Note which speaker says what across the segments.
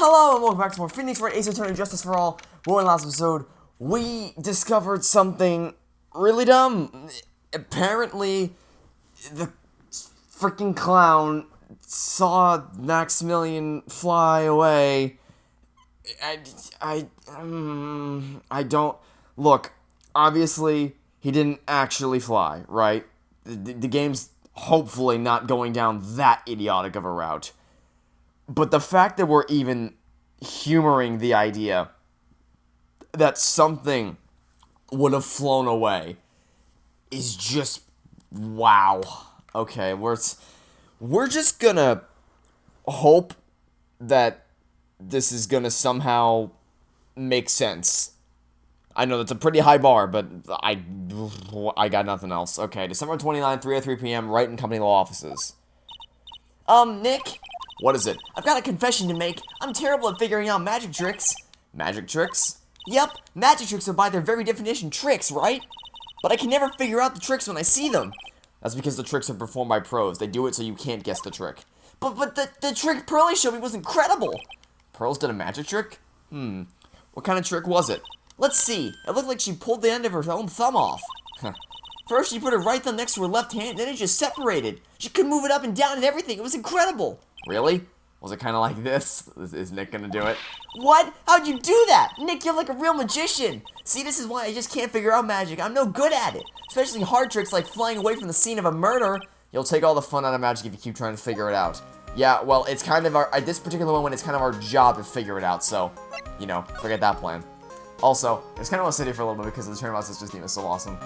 Speaker 1: Hello and welcome back to more Phoenix Wright, Ace Attorney, Justice for All. Well, in the last episode, we discovered something really dumb. Apparently, the freaking clown saw Maximilian fly away. I don't... Look, obviously, he didn't actually fly, right? The game's hopefully not going down that idiotic of a route. But the fact that we're even humoring the idea that something would have flown away is just wow. Okay, we're just gonna hope that this is gonna somehow make sense. I know that's a pretty high bar, but I got nothing else. Okay, December 29th, 3:03 p.m., Wright and Company Law Offices. Nick? What is it? I've got a confession to make. I'm terrible at figuring out magic tricks. Magic tricks? Yep, magic tricks are by their very definition tricks, right? But I can never figure out the tricks when I see them. That's because the tricks are performed by pros. They do it so you can't guess the trick. But the trick Pearlie showed me was incredible. Pearls did a magic trick? What kind of trick was it? Let's see. It looked like she pulled the end of her own thumb off. First, she put her right thumb next to her left hand, then it just separated. She could move it up and down and everything. It was incredible. Really? Was it kind of like this? Is Nick gonna do it? What? How'd you do that? Nick, you're like a real magician. See, this is why I just can't figure out magic. I'm no good at it. Especially hard tricks like flying away from the scene of a murder. You'll take all the fun out of magic if you keep trying to figure it out. Yeah, well, it's kind of our, at this particular moment, it's kind of our job to figure it out, so, you know, forget that plan. Also, I just kind of want to sit here for a little bit because the Turnabout system is so awesome.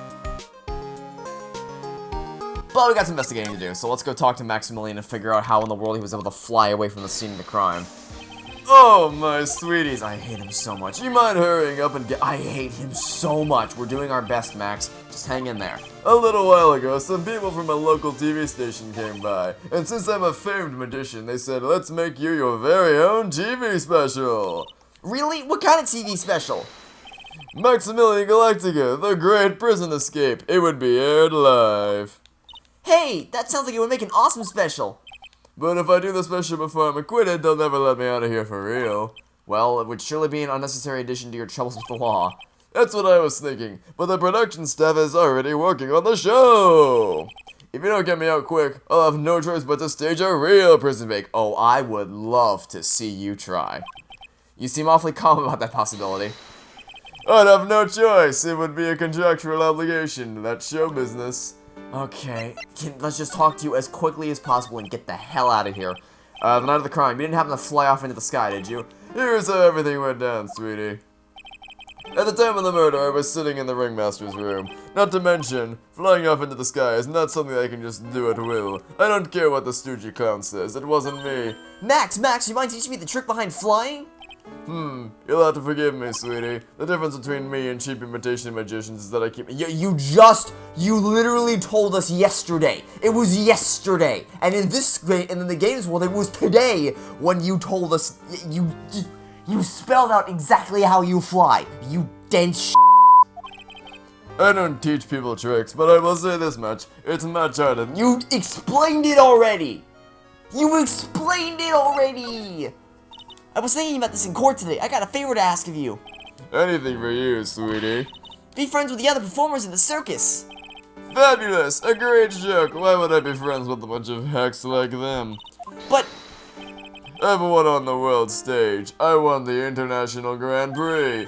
Speaker 1: But we got some investigating to do, so let's go talk to Maximilian and figure out how in the world he was able to fly away from the scene of the crime. Oh, my sweeties, I hate him so much. You mind hurrying up and I hate him so much. We're doing our best, Max. Just hang in there. A little while ago, some people from a local TV station came by, and since I'm a famed magician, they said, let's make you your very own TV special. Really? What kind of TV special? Maximilian Galactica, the Great Prison Escape. It would be aired live. Hey, that sounds like it would make an awesome special. But if I do the special before I'm acquitted, they'll never let me out of here for real. Well, it would surely be an unnecessary addition to your troubles with the law. That's what I was thinking, but the production staff is already working on the show. If you don't get me out quick, I'll have no choice but to stage a real prison break. Oh, I would love to see you try. You seem awfully calm about that possibility. I'd have no choice. It would be a contractual obligation. That's show business. Okay, let's just talk to you as quickly as possible and get the hell out of here. The night of the crime, you didn't happen to fly off into the sky, did you? Here's how everything went down, sweetie. At the time of the murder, I was sitting in the Ringmaster's room. Not to mention, flying off into the sky is not something I can just do at will. I don't care what the stoogey clown says, it wasn't me. Max, you mind teaching me the trick behind flying? You'll have to forgive me, sweetie. The difference between me and cheap imitation magicians is that I keep- You literally told us yesterday. It was yesterday. And in the games world, it was today when you told us, you spelled out exactly how you fly. You dense I don't teach people tricks, but I will say this much. It's much harder. You explained it already. I was thinking about this in court today. I got a favor to ask of you. Anything for you, sweetie. Be friends with the other performers in the circus. Fabulous! A great joke. Why would I be friends with a bunch of hacks like them? But I've won on the world stage. I won the International Grand Prix.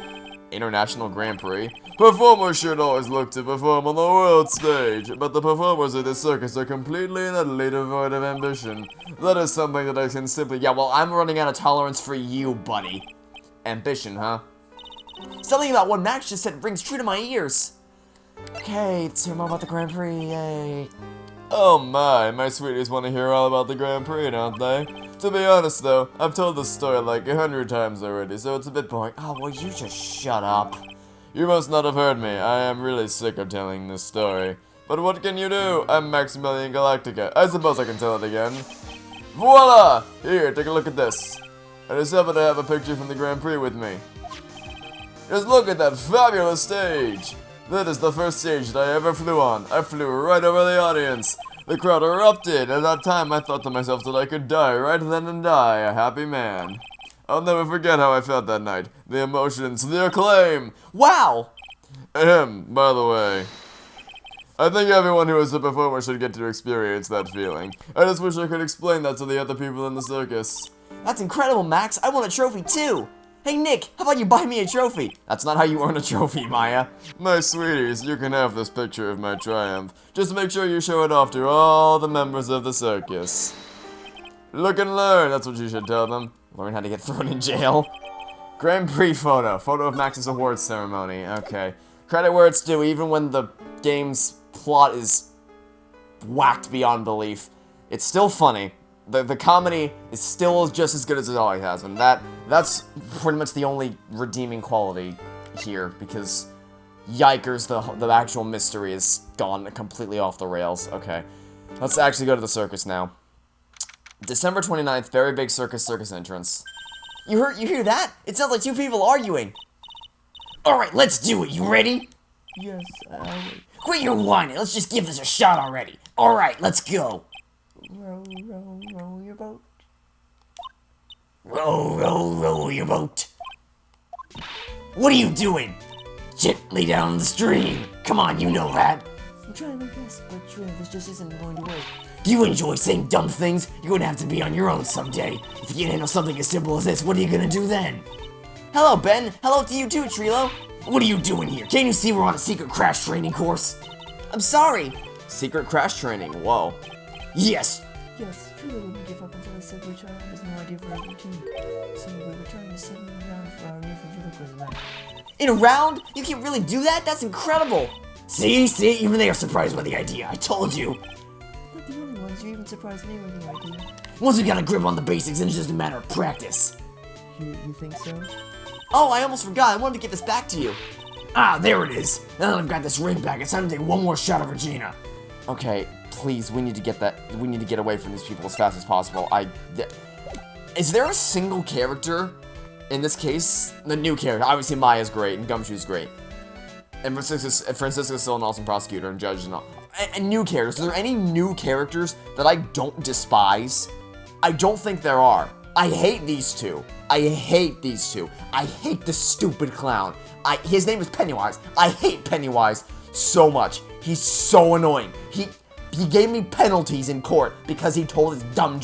Speaker 1: International Grand Prix? Performers should always look to perform on the world stage, but the performers of this circus are completely and utterly devoid of ambition. That is something that I can simply- Yeah, well, I'm running out of tolerance for you, buddy. Ambition, huh? Something about what Max just said rings true to my ears. Okay, let's hear more about the Grand Prix, yay. Oh my sweeties want to hear all about the Grand Prix, don't they? To be honest though, I've told this story like 100 times already, so it's a bit boring. Oh, will you just shut up? You must not have heard me. I am really sick of telling this story. But what can you do? I'm Maximilian Galactica. I suppose I can tell it again. Voila! Here, take a look at this. I just happen to have a picture from the Grand Prix with me. Just look at that fabulous stage! That is the first stage that I ever flew on. I flew right over the audience. The crowd erupted. At that time, I thought to myself that I could die right then and die a happy man.
Speaker 2: I'll never forget how I felt that night. The emotions, the acclaim.
Speaker 1: Wow!
Speaker 2: By the way, I think everyone who is a performer should get to experience that feeling. I just wish I could explain that to the other people in the circus.
Speaker 1: That's incredible, Max. I want a trophy too. Hey, Nick, how about you buy me a trophy? That's not how you earn a trophy, Maya.
Speaker 2: My sweeties, you can have this picture of my triumph. Just make sure you show it off to all the members of the circus. Look and learn, that's what you should tell them.
Speaker 1: Learn how to get thrown in jail.
Speaker 2: Grand Prix photo. Photo of Max's awards ceremony. Okay. Credit where it's due, even when the game's plot is whacked beyond belief. It's still funny. The comedy is still just as good as it always has been. That's pretty much the only redeeming quality here, because yikers, the actual mystery is gone completely off the rails. Okay. Let's actually go to the circus now. December 29th, very big circus entrance.
Speaker 1: You hear that? It sounds like two people arguing. Alright, let's do it. You ready?
Speaker 3: Yes,
Speaker 1: Quit your whining. Let's just give this a shot already. Alright, let's go.
Speaker 3: row, row, row your boat.
Speaker 1: Row, row, row your boat. What are you doing? Gently down the stream. Come on, you know that.
Speaker 3: I'm trying my best, but truly this just isn't going to work.
Speaker 1: Do you enjoy saying dumb things? You're gonna have to be on your own someday. If you can't handle something as simple as this, what are you gonna do then? Hello, Ben. Hello to you too, Trilo. What are you doing here? Can't you see we're on a secret crash training course? I'm sorry.
Speaker 2: Secret crash training, whoa.
Speaker 1: Yes.
Speaker 3: Yes, truly wouldn't give up until I said which triumph has no idea for our routine. So we were trying to set him around for our new ventriloquism act.
Speaker 1: In a round? You can really do that? That's incredible. See? Even they are surprised by the idea. I told you.
Speaker 3: Not the only ones, you even surprised me with your idea.
Speaker 1: Once we got a grip on the basics, then it's just a matter of practice.
Speaker 3: You think so?
Speaker 1: Oh, I almost forgot. I wanted to get this back to you. Ah, there it is. Now that I've got this ring back, it's time to take one more shot of Regina.
Speaker 2: Okay, please, we need to get away from these people as fast as possible. Is there a single character, in this case, the new character? Obviously Maya's great, and Gumshoe's great. And Francisco's still an awesome prosecutor and judge and all. And new characters. Are there any new characters that I don't despise? I don't think there are. I hate these two. I hate these two. I hate the stupid clown. His name is Pennywise. I hate Pennywise so much. He's so annoying. He gave me penalties in court because he told his dumb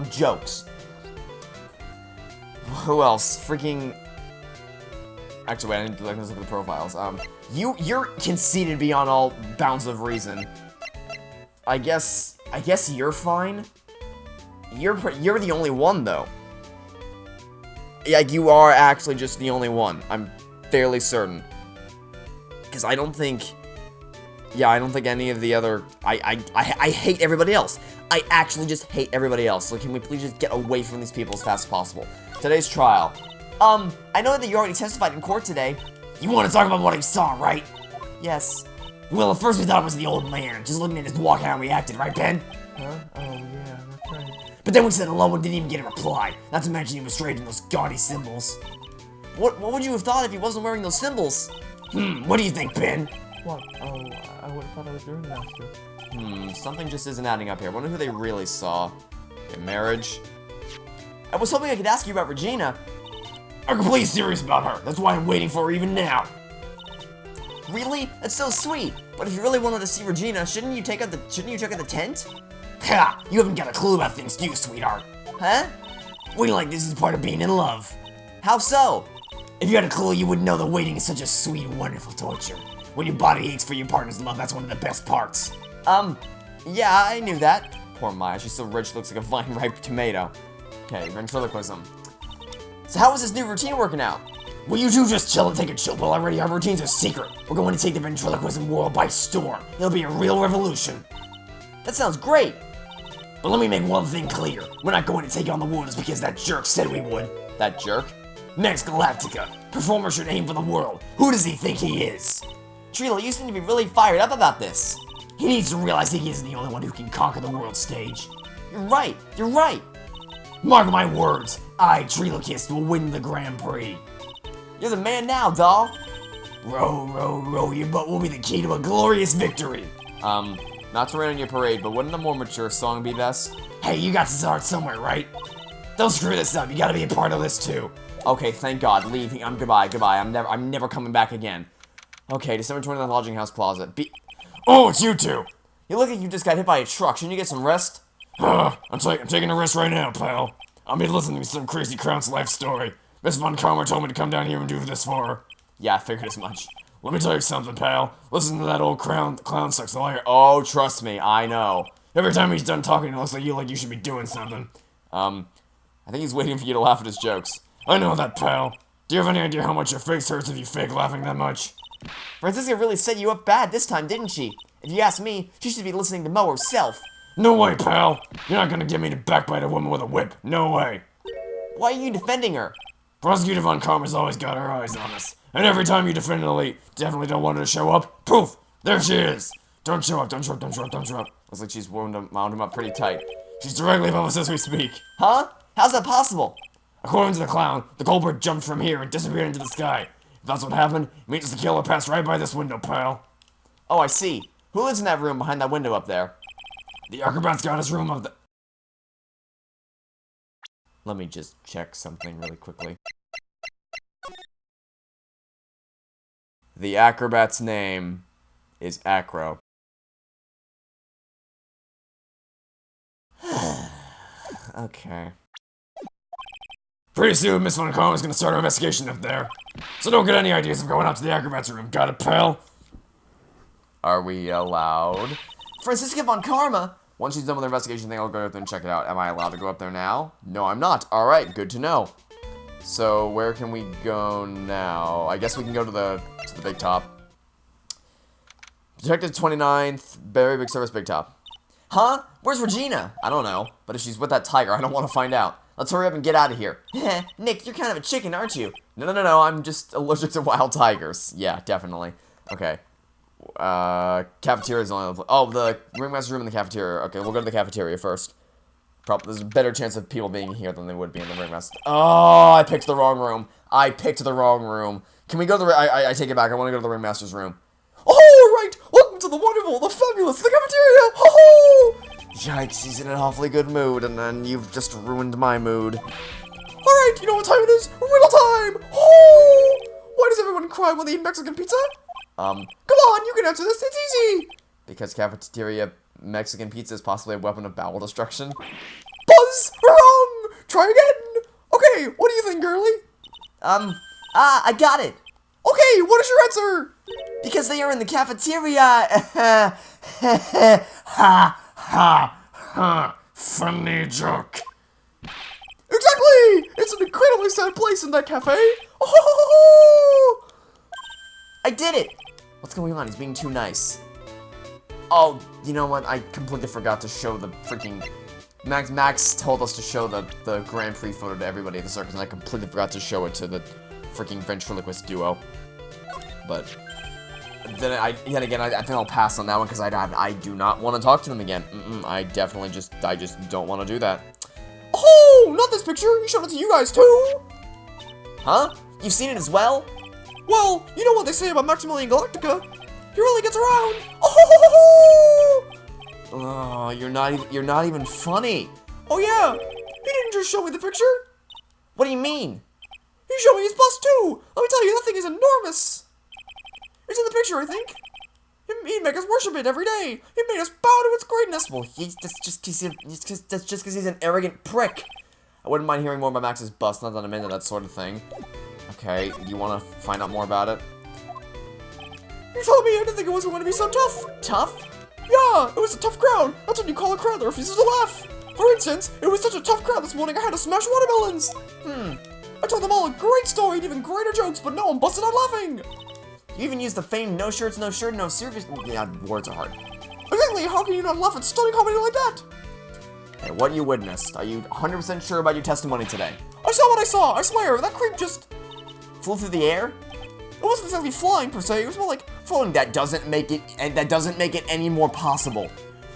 Speaker 2: jokes. Who else? Freaking. Actually, wait, I need to look at the profiles. You're conceited beyond all bounds of reason. I guess you're fine. You're the only one though. Like, you are actually just the only one. I'm fairly certain. Because I don't think any of the other. I hate everybody else. I actually just hate everybody else. So can we please just get away from these people as fast as possible? Today's trial. I know that you already testified in court today. You want to talk about what I saw, right? Yes. Well, at first we thought it was the old man. Just looking at his walk and how he acted, right, Ben?
Speaker 3: Huh? Oh, yeah, that's right.
Speaker 1: But then we said hello and didn't even get a reply. Not to mention he was straight in those gaudy symbols. What would you have thought if he wasn't wearing those symbols? What do you think, Ben?
Speaker 3: What? Oh, I would have thought I was the Ringmaster.
Speaker 2: Something just isn't adding up here. I wonder who they really saw. Okay, marriage.
Speaker 1: I was hoping I could ask you about Regina. I'm completely serious about her. That's why I'm waiting for her even now. Really? That's so sweet. But if you really wanted to see Regina, shouldn't you check out the tent? Ha! You haven't got a clue about things, do you, sweetheart? Huh? Waiting like this is part of being in love. How so? If you had a clue, you would know that waiting is such a sweet and wonderful torture. When your body aches for your partner's love, that's one of the best parts. Yeah, I knew that.
Speaker 2: Poor Maya, she's so rich, looks like a vine-ripe tomato. Okay, ventriloquism.
Speaker 1: So how is this new routine working out? Will you two just chill and take a chill pill already? Our routine's a secret. We're going to take the ventriloquism world by storm. It'll be a real revolution. That sounds great. But let me make one thing clear. We're not going to take on the world just because that jerk said we would.
Speaker 2: That jerk?
Speaker 1: Max Galactica. Performer should aim for the world. Who does he think he is? Trilo, you seem to be really fired up about this. He needs to realize he isn't the only one who can conquer the world stage. You're right. You're right. Mark my words. I, Trilokist, will win the Grand Prix. You're the man now, doll. Row, row, row, your boat will be the key to a glorious victory.
Speaker 2: Not to rain on your parade, but wouldn't a more mature song be best?
Speaker 1: Hey, you got to start somewhere, right?
Speaker 2: Don't screw this up. You gotta be a part of this too. Okay, thank God. Leaving. Goodbye. I'm never coming back again. Okay, December 29th, lodging house closet. Oh, it's you two. You look like you just got hit by a truck. Shouldn't you get some rest? I'm taking a rest right now, pal. I'll be listening to some crazy clown's life story. Miss Von Karma told me to come down here and do this for her. Yeah, I figured as much. Let me tell you something, pal. Listen to that old clown sucks a liar. Oh, trust me, I know. Every time he's done talking, it looks like you should be doing something. I think he's waiting for you to laugh at his jokes. I know that, pal. Do you have any idea how much your face hurts if you fake laughing that much?
Speaker 1: Francisca really set you up bad this time, didn't she? If you ask me, she should be listening to Mo herself.
Speaker 2: No way, pal. You're not gonna get me to backbite a woman with a whip. No way.
Speaker 1: Why are you defending her?
Speaker 2: Prosecutor Von Karma's always got her eyes on us. And every time you defend an elite, definitely don't want her to show up. Poof! There she is! Don't show up.
Speaker 1: Looks like she's wound him up pretty tight.
Speaker 2: She's directly above us as we speak.
Speaker 1: Huh? How's that possible?
Speaker 2: According to the clown, the culprit jumped from here and disappeared into the sky. If that's what happened, it means the killer passed right by this window, pal.
Speaker 1: Oh, I see. Who lives in that room behind that window up there?
Speaker 2: The acrobat's got his room up there.
Speaker 1: Let me just check something really quickly. The acrobat's name is Acro. Okay.
Speaker 2: Pretty soon, Miss Von Karma's gonna start her investigation up there. So don't get any ideas of going up to the acrobat's room. Got it, pal?
Speaker 1: Are we allowed? Francisca Von Karma? Once she's done with her investigation, then I'll go up there and check it out. Am I allowed to go up there now? No, I'm not. Alright, good to know. So, where can we go now? I guess we can go to the big top. Detective 29th, very big service, big top. Huh? Where's Regina? I don't know. But if she's with that tiger, I don't want to find out. Let's hurry up and get out of here. Nick, you're kind of a chicken, aren't you? No, I'm just allergic to wild tigers. Yeah, definitely. Okay. Cafeteria is the only place. Oh, the Ringmaster's room in the cafeteria. Okay, we'll go to the cafeteria first. There's a better chance of people being here than they would be in the Ringmaster. Oh, I picked the wrong room. Can we go to the... I take it back. I want to go to the Ringmaster's room. Oh, right! Welcome to the wonderful, the fabulous, the cafeteria! Ho-ho! Yikes, he's in an awfully good mood, and then you've just ruined my mood. Alright, you know what time it is? Riddle time! Oh! Why does everyone cry when they eat Mexican pizza? Come on, you can answer this, it's easy! Because cafeteria Mexican pizza is possibly a weapon of bowel destruction. Buzz! Wrong! Try again! Okay, what do you think, girly? I got it. Okay, what is your answer? Because they are in the cafeteria.
Speaker 2: Funny joke.
Speaker 1: Exactly! It's an incredibly sad place in that cafe. Oh! I did it! What's going on? He's being too nice. Oh, you know what? I completely forgot to show the freaking... Max told us to show the Grand Prix photo to everybody at the circus, and I completely forgot to show it to the freaking ventriloquist duo. But... then I think I'll pass on that one because I do not want to talk to them again. I just don't want to do that. Oh, not this picture. He showed it to you guys too. Huh? You've seen it as well? Well, you know what they say about Maximilian Galactica. He really gets around. Oh, you're not even funny. Oh yeah, he didn't just show me the picture. What do you mean? He showed me his bust too. Let me tell you, that thing is enormous. It's in the picture, I think. He'd make us worship it every day. He made us bow to its greatness. Well, that's just because he's an arrogant prick. I wouldn't mind hearing more about Max's bust, not that I'm into that sort of thing. Okay, do you want to find out more about it? You're telling me I didn't think it was going to be so tough. Tough? Yeah, it was a tough crowd. That's what you call a crowd that refuses to laugh. For instance, it was such a tough crowd this morning I had to smash watermelons. I told them all a great story and even greater jokes, but no one busted out laughing. You even used the famed no shirts, no shirt, no service. Yeah, words are hard. Exactly, how can you not laugh at stunning comedy like that? Hey, what you witnessed? Are you 100% sure about your testimony today? I saw what I saw, I swear, that creep just... flew through the air? It wasn't exactly flying per se, it was more like floating. That doesn't make it any more possible.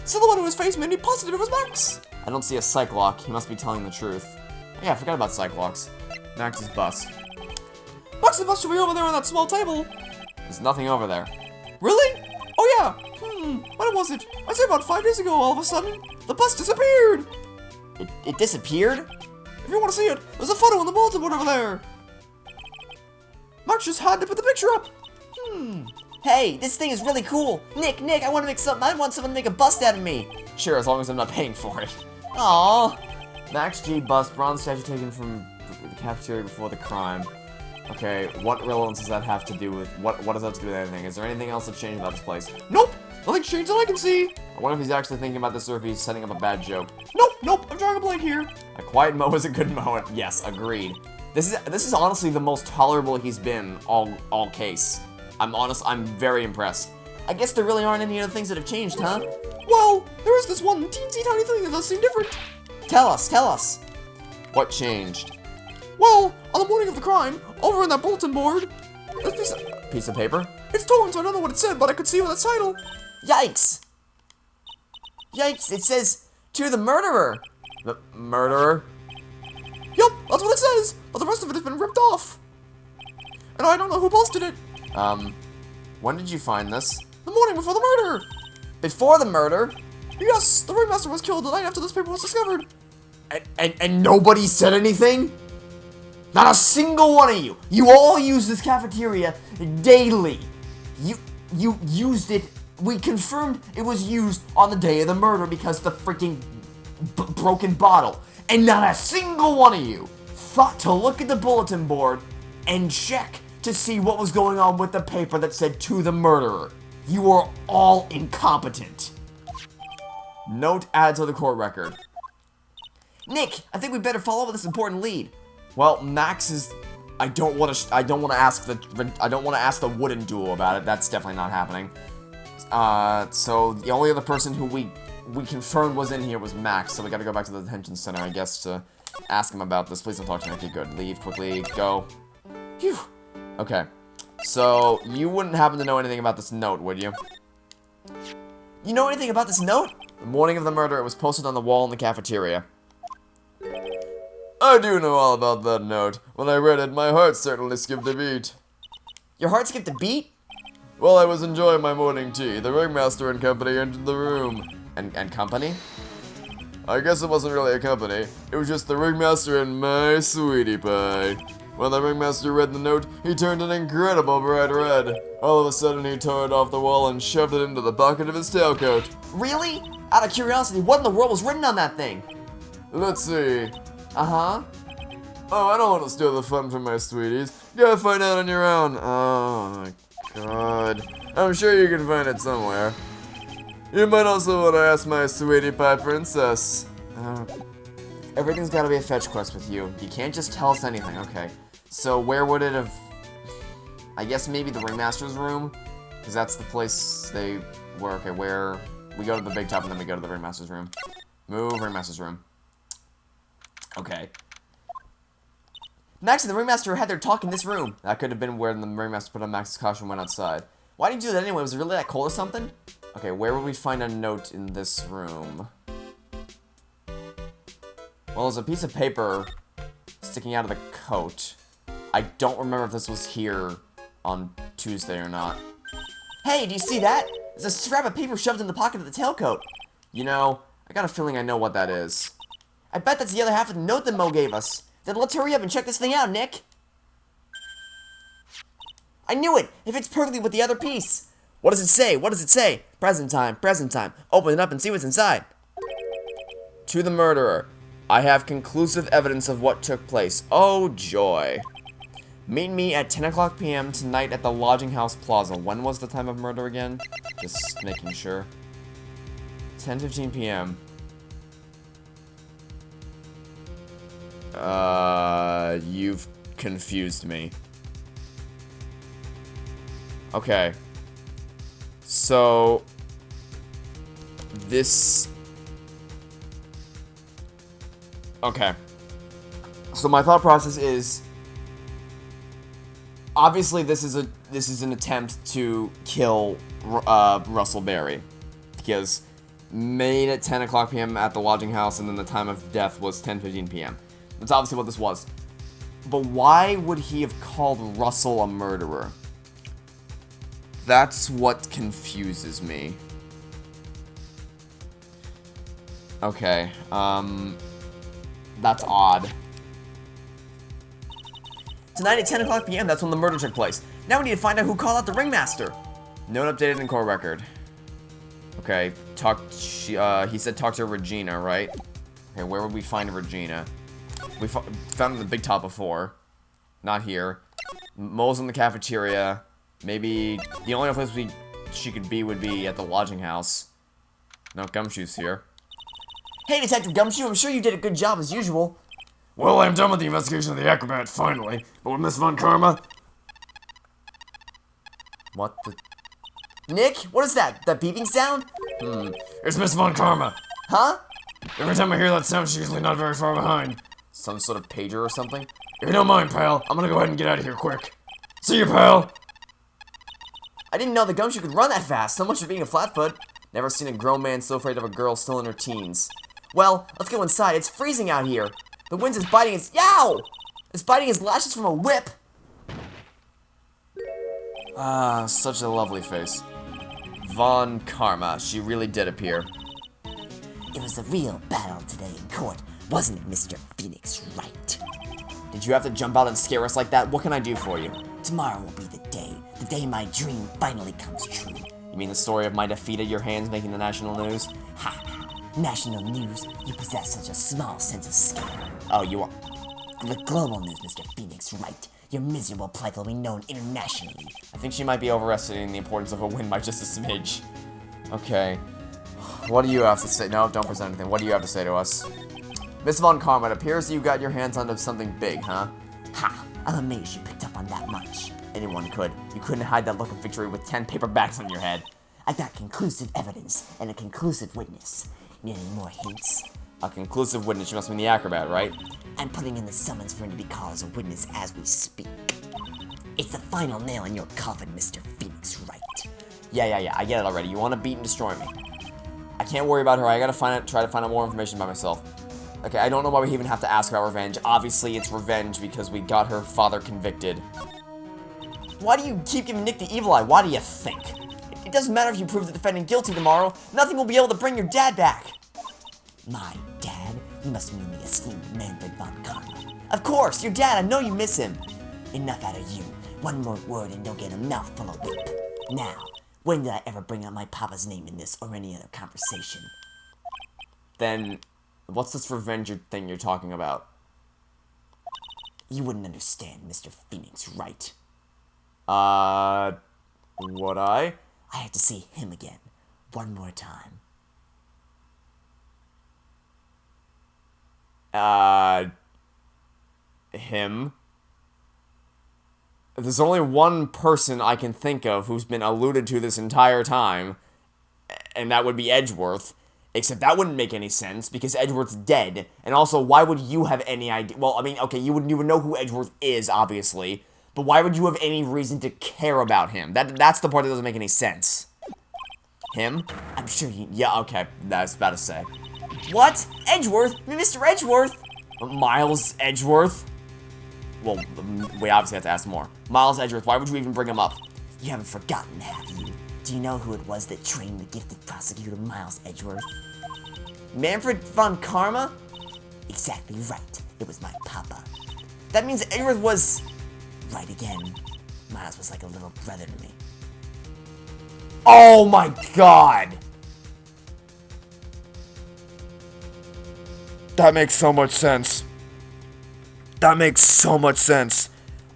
Speaker 1: Silhouette of his face made me positive it was Max. I don't see a psyche-lock, he must be telling the truth. Yeah, I forgot about psyche-locks. Max's bust. Max's bust should be over there on that small table. There's nothing over there. Really? Oh yeah. When was it? I'd say about 5 days ago, all of a sudden, the bust disappeared. It disappeared? If
Speaker 2: you want to see it, there's a photo on the bulletin board over there. Max just had to put the picture up.
Speaker 3: Hey, this thing is really cool. Nick, I want to make something. I want someone to make a bust out of me.
Speaker 2: Sure, as long as I'm not paying for it.
Speaker 3: Aww.
Speaker 2: Max G bust, bronze statue taken from the cafeteria before the crime. Okay, what relevance does that have to do with, what does that have to do with anything? Is there anything else that changed about this place? Nope! Nothing's changed that I can see! I wonder if he's actually thinking about this or if he's setting up a bad joke. Nope, I'm drawing a blank here. A quiet mow is a good mow. Yes, agreed. This is honestly the most tolerable he's been all case. I'm very impressed.
Speaker 3: I guess there really aren't any other things that have changed, huh?
Speaker 2: Well, there is this one teensy tiny thing that does seem different.
Speaker 3: Tell us.
Speaker 2: What changed? Well, on the morning of the crime, over on that bulletin board, this piece of paper. It's torn, so I don't know what it said, but I could see with its title.
Speaker 3: Yikes! It says, to the murderer.
Speaker 2: The murderer? Yup, that's what it says, but the rest of it has been ripped off. And I don't know who posted it. When did you find this? The morning before the murder.
Speaker 3: Before the murder?
Speaker 2: Yes, the Ringmaster was killed the night after this paper was discovered. And nobody said anything? Not a single one of you. You all use this cafeteria daily. You used it. We confirmed it was used on the day of the murder because the freaking broken bottle. And not a single one of you thought to look at the bulletin board and check to see what was going on with the paper that said to the murderer. You are all incompetent. Note added to the court record.
Speaker 3: Nick, I think we better follow up with this important lead.
Speaker 2: Well, Max is. I don't want to ask the wooden duel about it. That's definitely not happening. So the only other person who we confirmed was in here was Max. So we got to go back to the detention center, I guess, to ask him about this. Please don't talk to me. Okay, good. Leave quickly. Go. Phew. Okay. So you wouldn't happen to know anything about this note, would you?
Speaker 3: You know anything about this note?
Speaker 2: The morning of the murder, it was posted on the wall in the cafeteria. I do know all about that note. When I read it, my heart certainly skipped a beat.
Speaker 3: Your heart skipped a beat?
Speaker 2: While I was enjoying my morning tea, the Ringmaster and company entered the room. And company? I guess it wasn't really a company. It was just the Ringmaster and my sweetie pie. When the Ringmaster read the note, he turned an incredible bright red. All of a sudden, he tore it off the wall and shoved it into the pocket of his tailcoat.
Speaker 3: Really? Out of curiosity, what in the world was written on that thing?
Speaker 2: Let's see.
Speaker 3: Uh-huh.
Speaker 2: Oh, I don't want to steal the fun from my sweeties. You gotta find out on your own. Oh my god. I'm sure you can find it somewhere. You might also want to ask my sweetie pie princess. Everything's gotta be a fetch quest with you. You can't just tell us anything. Okay. So where would it have... I guess maybe the Ringmaster's room? Because that's the place they were. Okay, where... We go to the big top and then we go to the Ringmaster's room. Move, Ringmaster's room. Okay.
Speaker 3: Max and the Ringmaster had their talk in this room.
Speaker 2: That could have been where the Ringmaster put on Max's costume and went outside.
Speaker 3: Why did you do that anyway? Was it really that cold or something?
Speaker 2: Okay, where would we find a note in this room? Well, there's a piece of paper sticking out of the coat. I don't remember if this was here on Tuesday or not.
Speaker 3: Hey, do you see that? There's a scrap of paper shoved in the pocket of the tailcoat.
Speaker 2: You know, I got a feeling I know what that is.
Speaker 3: I bet that's the other half of the note that Mo gave us. Then let's hurry up and check this thing out, Nick. I knew it! It fits perfectly with the other piece. What does it say? What does it say? Present time, present time. Open it up and see what's inside.
Speaker 2: To the murderer. I have conclusive evidence of what took place. Oh, joy. Meet me at 10 o'clock p.m. tonight at the Lodging House Plaza. When was the time of murder again? Just making sure. 10:15 p.m. You've confused me. Okay. So... This... Okay. So my thought process is... Obviously, this is an attempt to kill Russell Berry. Because made at 10 o'clock p.m. at the lodging house, and then the time of death was 10:15 p.m. That's obviously what this was. But why would he have called Russell a murderer? That's what confuses me. Okay, that's odd. Tonight at 10 o'clock p.m., that's when the murder took place. Now we need to find out who called out the Ringmaster. Note updated in core record. Okay, he said talk to Regina, right? Okay, where would we find Regina? We found her in the big top before. Not here. Mo's in the cafeteria. Maybe the only place she could be would be at the lodging house. No, Gumshoe's here.
Speaker 1: Hey, Detective Gumshoe, I'm sure you did a good job as usual.
Speaker 4: Well, I'm done with the investigation of the acrobat, finally. But with Miss Von Karma...
Speaker 1: What the... Nick, what is that? That beeping sound?
Speaker 4: It's Miss Von Karma.
Speaker 1: Huh?
Speaker 4: Every time I hear that sound, she's usually not very far behind.
Speaker 2: Some sort of pager or something?
Speaker 4: If you don't mind, pal, I'm gonna go ahead and get out of here quick. See you, pal!
Speaker 1: I didn't know the Gumshoe could run that fast. So much for being a flatfoot. Never seen a grown man so afraid of a girl still in her teens. Well, let's go inside. It's freezing out here. The wind is biting his... Yow! It's biting his lashes from a whip.
Speaker 2: Ah, such a lovely face. Von Karma, she really did appear.
Speaker 3: It was a real battle today in court, wasn't it, Mr. Phoenix Wright?
Speaker 2: Did you have to jump out and scare us like that? What can I do for you?
Speaker 3: Tomorrow will be the day my dream finally comes true.
Speaker 2: You mean the story of my defeat at your hands making the national news?
Speaker 3: Ha! National news, you possess such a small sense of scale.
Speaker 2: Oh, you want...
Speaker 3: The global news, Mr. Phoenix Wright. Your miserable plight will be known internationally.
Speaker 2: I think she might be overestimating the importance of a win by just a smidge. Okay. What do you have to say? No, don't present anything. What do you have to say to us? Miss Von Karma, it appears you got your hands onto something big, huh?
Speaker 3: Ha! I'm amazed you picked up on that much.
Speaker 2: Anyone could. You couldn't hide that look of victory with 10 paperbacks on your head.
Speaker 3: I got conclusive evidence and a conclusive witness. Need any more hints?
Speaker 2: A conclusive witness, you must mean the acrobat, right?
Speaker 3: I'm putting in the summons for him to be called as a witness as we speak. It's the final nail in your coffin, Mr. Phoenix Wright.
Speaker 2: Yeah, I get it already. You want to beat and destroy me. I can't worry about her. I gotta try to find out more information by myself. Okay, I don't know why we even have to ask about revenge. Obviously, it's revenge because we got her father convicted. Why do you keep giving Nick the evil eye? Why do you think? It doesn't matter if you prove the defendant guilty tomorrow. Nothing will be able to bring your dad back.
Speaker 3: My dad? You must mean the esteemed Manfred von Karma.
Speaker 2: Of course, your dad. I know you miss him.
Speaker 3: Enough out of you. One more word and you'll get a mouthful of whip. Now, when did I ever bring up my papa's name in this or any other conversation?
Speaker 2: Then, what's this revenge thing you're talking about?
Speaker 3: You wouldn't understand, Mr. Phoenix Wright.
Speaker 2: Would I?
Speaker 3: I have to see him again. One more time.
Speaker 2: Him? There's only one person I can think of who's been alluded to this entire time, and that would be Edgeworth. Except that wouldn't make any sense, because Edgeworth's dead. And also, why would you have any idea? Well, I mean, okay, you wouldn't even know who Edgeworth is, obviously. But why would you have any reason to care about him? That's the part that doesn't make any sense. Him?
Speaker 3: I'm sure you...
Speaker 2: Yeah, okay, that's about to say.
Speaker 1: What? Edgeworth? Mr. Edgeworth?
Speaker 2: Miles Edgeworth? Well, we obviously have to ask more. Miles Edgeworth, why would you even bring him up?
Speaker 3: You haven't forgotten, have you? Do you know who it was that trained the gifted prosecutor Miles Edgeworth?
Speaker 1: Manfred von Karma?
Speaker 3: Exactly right. It was my papa.
Speaker 1: That means Edgeworth was...
Speaker 3: Right again. Miles was like a little brother to me.
Speaker 2: Oh my god! That makes so much sense. That makes so much sense.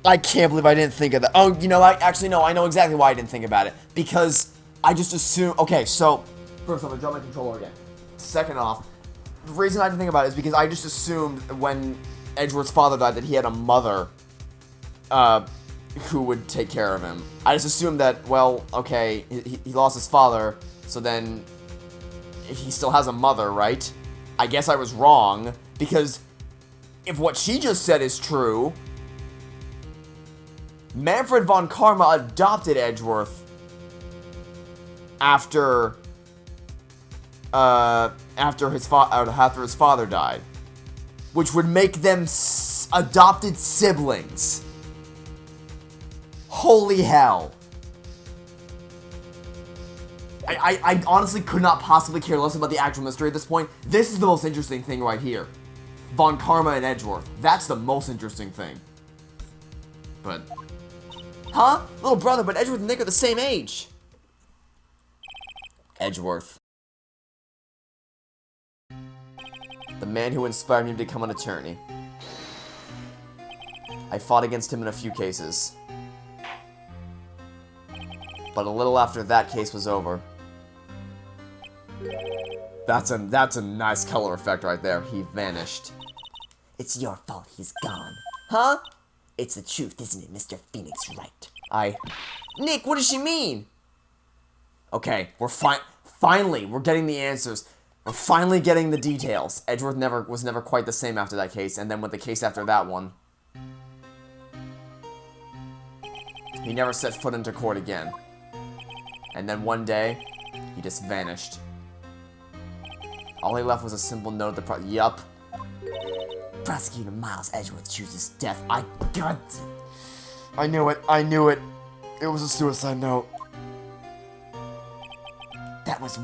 Speaker 2: I can't believe I didn't think of that. Oh, you know, actually, no, I know exactly why I didn't think about it. Because I just assumed... Okay, so... First off, I dropped my controller again. Second off, the reason I didn't think about it is because I just assumed when Edgeworth's father died that he had a mother who would take care of him. I just assumed that, well, okay, he lost his father, so then he still has a mother, right? I guess I was wrong, because if what she just said is true, Manfred von Karma adopted Edgeworth after his father died, which would make them adopted siblings. Holy hell. I honestly could not possibly care less about the actual mystery at this point. This is the most interesting thing right here. Von Karma and Edgeworth. That's the most interesting thing. but... Huh? Little brother, but Edgeworth and Nick are the same age! Edgeworth. The man who inspired me to become an attorney. I fought against him in a few cases. But a little after that case was over. That's a nice color effect right there. He vanished.
Speaker 3: It's your fault he's gone.
Speaker 2: Huh?
Speaker 3: It's the truth, isn't it, Mr. Phoenix Wright?
Speaker 2: Nick, what does she mean? Okay, we're finally, we're getting the answers. We're finally getting the details. Edgeworth was never quite the same after that case, and then with the case after that one, he never set foot into court again. And then one day, he just vanished. All he left was a simple note that yup.
Speaker 3: Prosecutor Miles Edgeworth chooses death.
Speaker 2: I knew it. It was a suicide note.
Speaker 3: That was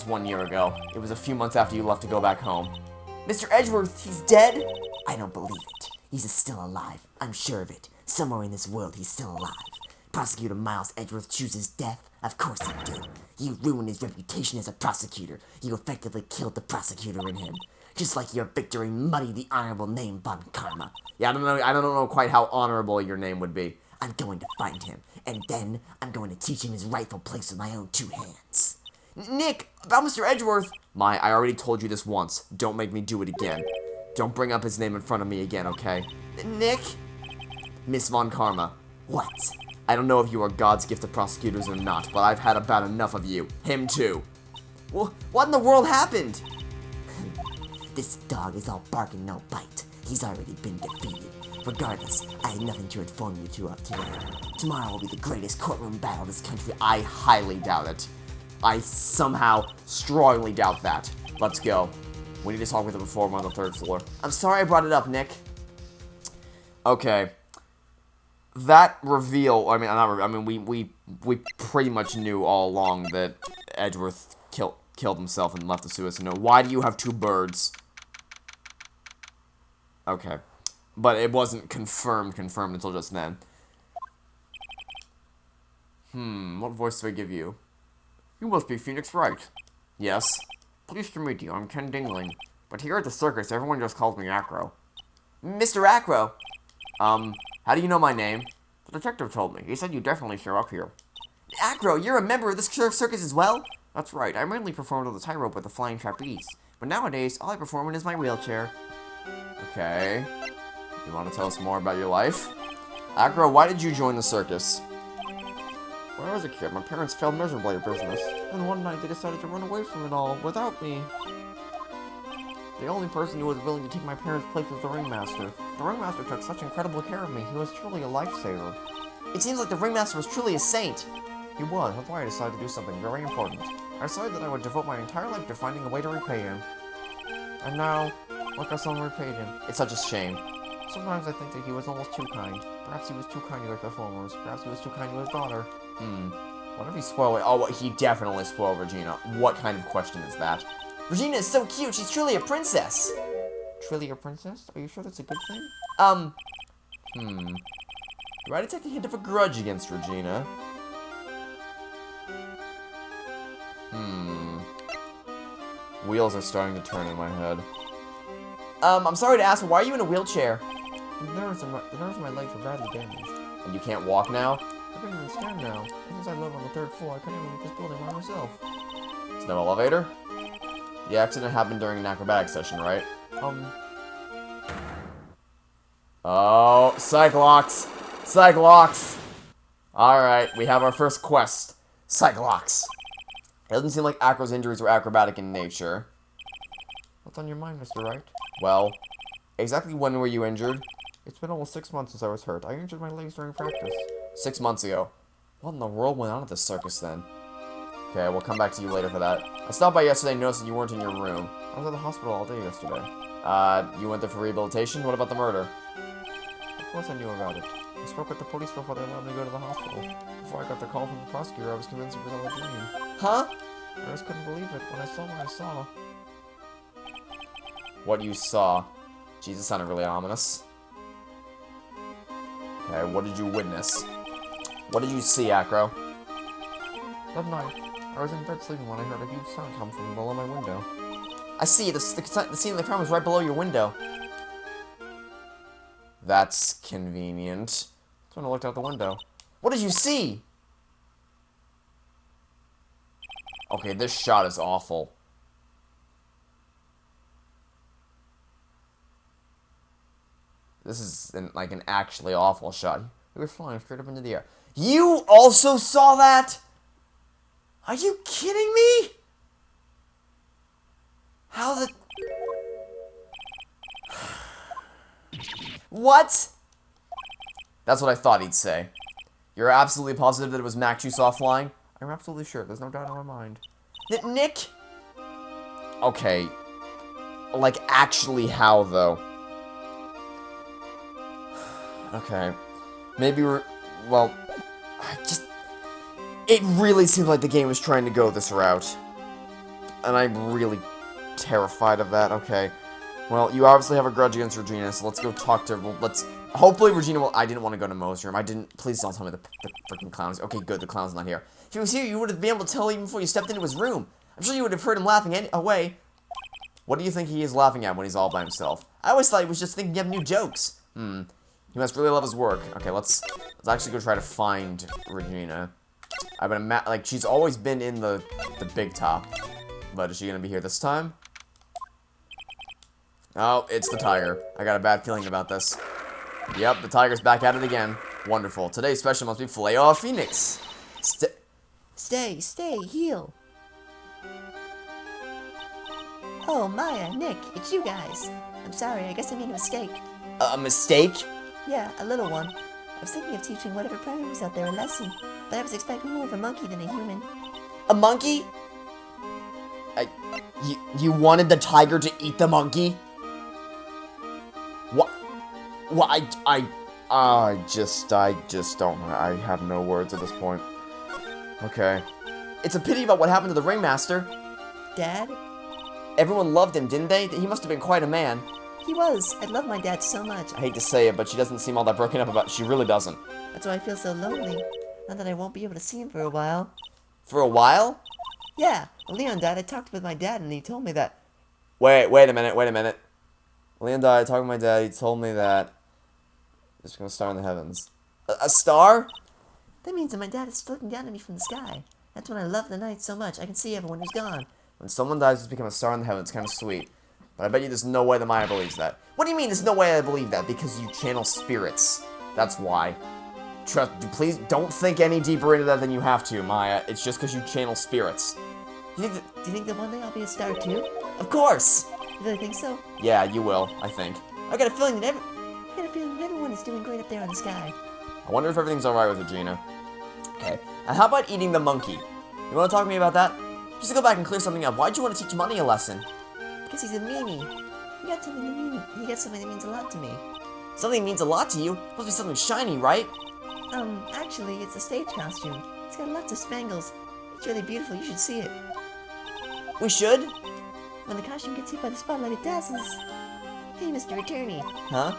Speaker 2: 1 year ago. It was a few months after you left to go back home. Mr. Edgeworth, he's dead?
Speaker 3: I don't believe it. He's still alive. I'm sure of it. Somewhere in this world, he's still alive. Prosecutor Miles Edgeworth chooses death? Of course he did. You ruined his reputation as a prosecutor. You effectively killed the prosecutor in him. Just like your victory muddied the honorable name Von Karma.
Speaker 2: Yeah, I don't know quite how honorable your name would be.
Speaker 3: I'm going to find him, and then I'm going to teach him his rightful place with my own 2 hands.
Speaker 2: Nick, about Mr. Edgeworth. I already told you this once. Don't make me do it again. Don't bring up his name in front of me again, okay? Nick? Miss Von Karma.
Speaker 3: What?
Speaker 2: I don't know if you are God's gift to prosecutors or not, but I've had about enough of you. Him too. Well, what in the world happened?
Speaker 3: This dog is all bark and no bite. He's already been defeated. Regardless, I had nothing to inform you two of today. Tomorrow will be the greatest courtroom battle this country.
Speaker 2: I highly doubt it. I somehow strongly doubt that. Let's go. We need to talk with the performer on the 3rd floor. I'm sorry I brought it up, Nick. Okay. That reveal, we pretty much knew all along that Edgeworth killed himself and left the suicide note. Why do you have 2 birds? Okay. But it wasn't confirmed until just then. What voice do I give you? You must be Phoenix Wright. Yes. Pleased to meet you, I'm Ken Dingling. But here at the circus, everyone just calls me Acro. Mr. Acro! How do you know my name? The detective told me. He said you definitely show up here. Acro, you're a member of this circus as well? That's right, I mainly performed on the tightrope with the flying trapeze. But nowadays, all I perform in is my wheelchair. Okay. You want to tell us more about your life? Acro, why did you join the circus? When I was a kid, my parents failed miserably at business. And one night, they decided to run away from it all without me. The only person who was willing to take my parents' place was the Ringmaster. The Ringmaster took such incredible care of me. He was truly a lifesaver. It seems like the Ringmaster was truly a saint. He was. That's why I decided to do something very important. I decided that I would devote my entire life to finding a way to repay him. And now, look how someone repaid him. It's such a shame. Sometimes I think that he was almost too kind. Perhaps he was too kind to his performers. Perhaps he was too kind to his daughter. What if he spoiled it? Oh, he definitely spoiled Regina. What kind of question is that? Regina is so cute. She's truly a princess. Truly a princess? Are you sure that's a good thing? Do I detect a hint of a grudge against Regina? Wheels are starting to turn in my head. I'm sorry to ask, why are you in a wheelchair? The nerves in my legs are badly damaged. And you can't walk now? I can't even stand now. Since I live on the 3rd floor, I couldn't even leave this building by myself. There's no elevator? The accident happened during an acrobatic session, right? Oh, psyche-locks! Psyche-locks! Alright, we have our first quest. Psyche-locks. It doesn't seem like Acro's injuries were acrobatic in nature. What's on your mind, Mr. Wright? Well, exactly when were you injured? It's been almost 6 months since I was hurt. I injured my legs during practice. 6 months ago. What in the world went on at the circus then? Okay, we'll come back to you later for that. I stopped by yesterday and noticed that you weren't in your room. I was at the hospital all day yesterday. You went there for rehabilitation? What about the murder? Of course I knew about it. I spoke with the police before they allowed me to go to the hospital. Before I got the call from the prosecutor, I was convinced it was all a dream. Huh? I just couldn't believe it when I saw what I saw. What you saw? Jesus, sounded really ominous. Okay, what did you witness? What did you see, Acro?
Speaker 1: That night, I was in bed sleeping when I heard a huge sound come from below my window.
Speaker 2: I see, the scene in the crime was right below your window. That's convenient.
Speaker 1: That's when I looked out the window.
Speaker 2: What did you see? Okay, this shot is awful. This is like an actually awful shot.
Speaker 1: We were flying straight up into the air.
Speaker 2: You also saw that? Are you kidding me? How the... What? That's what I thought he'd say. You're absolutely positive that it was Max you saw flying?
Speaker 1: I'm absolutely sure. There's no doubt in my mind.
Speaker 2: Nick? Okay. Like, actually how, though? Okay. Maybe we're... Well... It really seems like the game was trying to go this route. And I'm really terrified of that. Okay. Well, you obviously have a grudge against Regina, so let's go talk to her. Well, let's... Hopefully Regina will... I didn't want to go to Mo's room. I didn't... Please don't tell me the freaking clown's... Okay, good. The clown's not here. If he was here, you would have been able to tell even before you stepped into his room. I'm sure you would have heard him laughing away. What do you think he is laughing at when he's all by himself? I always thought he was just thinking of new jokes. He must really love his work. Okay, let's actually go try to find Regina. I've been like, she's always been in the big top. But is she gonna be here this time? Oh, it's the tiger. I got a bad feeling about this. Yep, the tiger's back at it again. Wonderful. Today's special must be filet au Phoenix.
Speaker 3: Stay, heal. Oh, Maya, Nick, it's you guys. I'm sorry, I guess I made a mistake.
Speaker 2: A mistake?
Speaker 3: Yeah, a little one. I was thinking of teaching whatever primate was out there a lesson, but I was expecting more of a monkey than a human.
Speaker 2: A monkey? You wanted the tiger to eat the monkey? What? I just don't, I have no words at this point. Okay. It's a pity about what happened to the Ringmaster.
Speaker 3: Dad?
Speaker 2: Everyone loved him, didn't they? He must have been quite a man.
Speaker 3: He was. I love my dad so much.
Speaker 2: I hate to say it, but she doesn't seem all that broken up about it. She really doesn't.
Speaker 3: That's why I feel so lonely. Now that I won't be able to see him for a while.
Speaker 2: For a while?
Speaker 3: Yeah, when Leon died, I talked with my dad and he told me that...
Speaker 2: Wait a minute. Leon died, I talked with my dad, he told me that... There's become a star in the heavens. A star?
Speaker 3: That means that my dad is looking down at me from the sky. That's when I love the night so much, I can see everyone who's gone.
Speaker 2: When someone dies, it's become a star in the heavens. It's kind of sweet. But I bet you there's no way that Maya believes that. What do you mean there's no way I believe that? Because you channel spirits. That's why. Trust, please don't think any deeper into that than you have to, Maya. It's just because you channel spirits.
Speaker 3: Do you think that one day I'll be a star too?
Speaker 2: Of course!
Speaker 3: You really think so?
Speaker 2: Yeah, you will, I think.
Speaker 3: I got a feeling that everyone is doing great up there in the sky.
Speaker 2: I wonder if everything's alright with Regina. Okay, and how about eating the monkey? You want to talk to me about that? Just to go back and clear something up, why'd you want to teach Money a lesson?
Speaker 3: Because he's a meanie. He got something that means a lot to me.
Speaker 2: Something means a lot to you? It must be something shiny, right?
Speaker 3: Actually, it's a stage costume. It's got lots of spangles. It's really beautiful, you should see it.
Speaker 2: We should?
Speaker 3: When the costume gets hit by the spotlight, it dazzles. Hey, Mr. Attorney.
Speaker 2: Huh?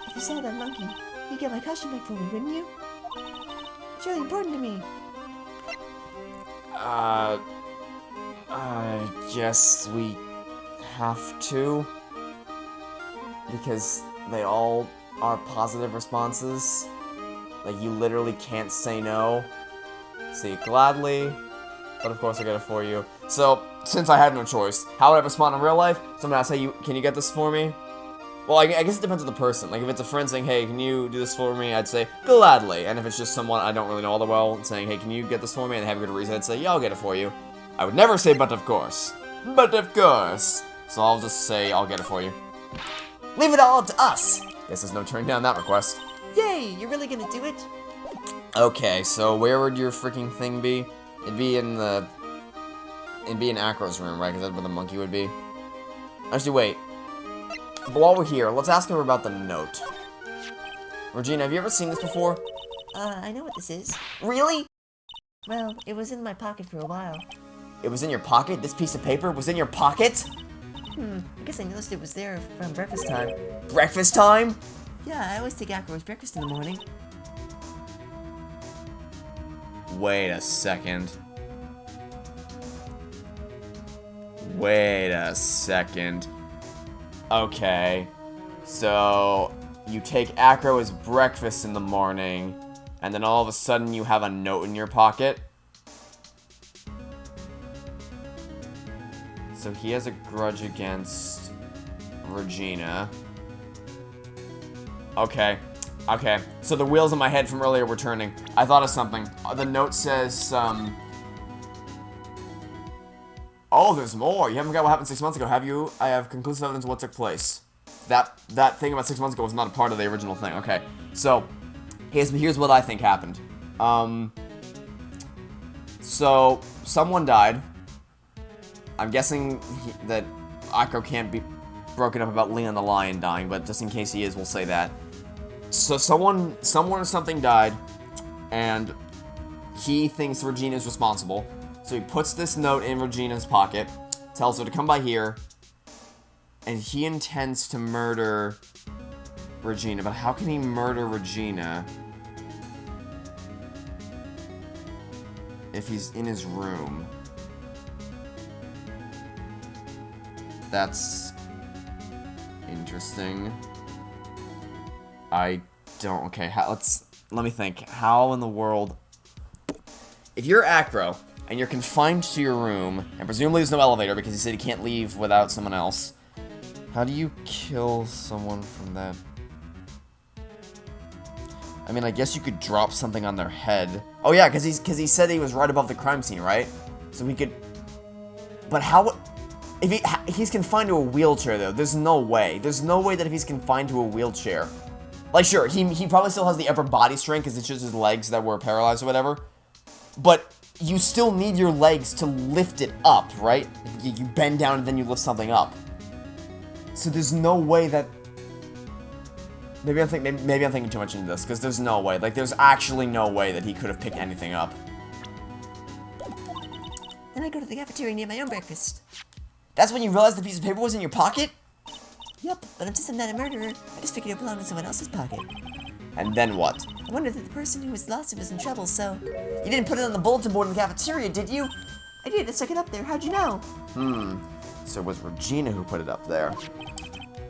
Speaker 3: If you saw that monkey, you'd get my costume back for me, wouldn't you? It's really important to me.
Speaker 2: I guess we have to. Because they all are positive responses. Like, you literally can't say no. See it gladly. But of course I get it for you. So, since I had no choice, how would I respond in real life? Someone asks, hey, can you get this for me? Well, I guess it depends on the person. Like, if it's a friend saying, hey, can you do this for me? I'd say, gladly. And if it's just someone I don't really know all that well saying, hey, can you get this for me? And they have a good reason, I'd say, yeah, I'll get it for you. I would never say, but of course. But of course. So I'll just say, I'll get it for you. Leave it all up to us. Guess there's no turning down that request.
Speaker 3: Yay, you're really gonna do it?
Speaker 2: Okay, so where would your freaking thing be? It'd be in Acro's room, right? Because that's where the monkey would be. Actually, wait. But while we're here, let's ask her about the note. Regina, have you ever seen this before?
Speaker 3: I know what this is.
Speaker 2: Really?
Speaker 3: Well, it was in my pocket for a while.
Speaker 2: It was in your pocket? This piece of paper was in your pocket?
Speaker 3: I guess I noticed it was there from breakfast time.
Speaker 2: Breakfast time?
Speaker 3: Yeah, I always take Acro's breakfast in the morning.
Speaker 2: Wait a second. Wait a second. Okay. So, you take Acro as breakfast in the morning, and then all of a sudden you have a note in your pocket? So he has a grudge against Regina. Okay. Okay. So the wheels in my head from earlier were turning. I thought of something. The note says, oh, there's more. You haven't got what happened 6 months ago, have you? I have conclusive evidence of what took place. That thing about 6 months ago was not a part of the original thing. Okay. So, here's what I think happened. So, someone died. I'm guessing that Acro can't be broken up about Leon the Lion dying, but just in case he is, we'll say that. So someone or something died, and he thinks Regina's responsible. So he puts this note in Regina's pocket, tells her to come by here, and he intends to murder Regina. But how can he murder Regina if he's in his room? That's interesting. I don't. Okay, let me think. How in the world? If you're Acro and you're confined to your room, and presumably there's no elevator because he said he can't leave without someone else, how do you kill someone from that? I mean, I guess you could drop something on their head. Oh yeah, because he said he was right above the crime scene, right? So we could. But how? If he's confined to a wheelchair, though, there's no way. There's no way that if he's confined to a wheelchair... Like, sure, he probably still has the upper body strength because it's just his legs that were paralyzed or whatever. But you still need your legs to lift it up, right? You bend down and then you lift something up. So there's no way that... Maybe I'm thinking too much into this, because there's no way. Like, there's actually no way that he could have picked anything up.
Speaker 3: Then I go to the cafeteria and eat my own breakfast.
Speaker 1: That's when you realized the piece of paper was in your pocket?
Speaker 3: Yup, but since I'm not a murderer, I just figured it belonged in someone else's pocket.
Speaker 1: And then what?
Speaker 3: I wondered if the person who was lost it was in trouble, so...
Speaker 1: You didn't put it on the bulletin board in the cafeteria, did you?
Speaker 3: I did, I stuck it up there, how'd you know?
Speaker 1: So it was Regina who put it up there.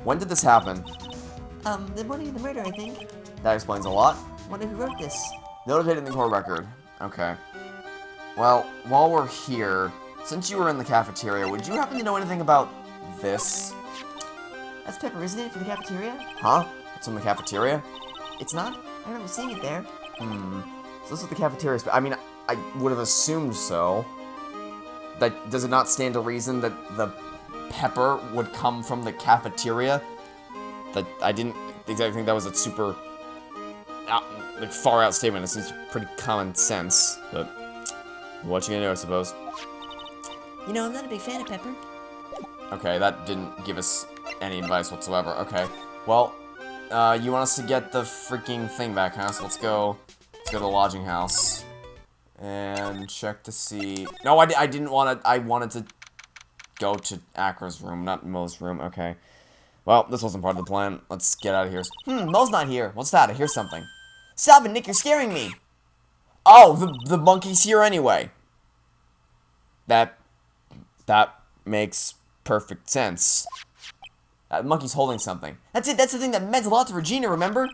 Speaker 1: When did this happen?
Speaker 3: The morning of the murder, I think.
Speaker 1: That explains a lot.
Speaker 3: Wonder who wrote this.
Speaker 1: Notated in the court record. Okay. Well, while we're here, since you were in the cafeteria, would you happen to know anything about this?
Speaker 3: That's Pepper, isn't it, for the cafeteria?
Speaker 1: Huh? It's in the cafeteria?
Speaker 3: It's not? I remember seeing it there.
Speaker 1: So this is the cafeteria. I mean, I would have assumed so. Does it not stand to reason that the pepper would come from the cafeteria? That I didn't exactly think that was a super far out statement. It seems pretty common sense, but what you gonna do, I suppose.
Speaker 3: You know, I'm not a big fan of Pepper.
Speaker 1: Okay, that didn't give us any advice whatsoever. Okay, well, you want us to get the freaking thing back, huh? So let's go to the lodging house and check to see. No, I didn't want to. I wanted to go to Acro's room, not Mo's room. Okay. Well, this wasn't part of the plan. Let's get out of here. Mo's not here. What's that? I hear something. Stop it, Nick, you're scaring me. Oh, the monkey's here anyway. That makes perfect sense. That monkey's holding something. That's it. That's the thing that meant a lot to Regina, remember?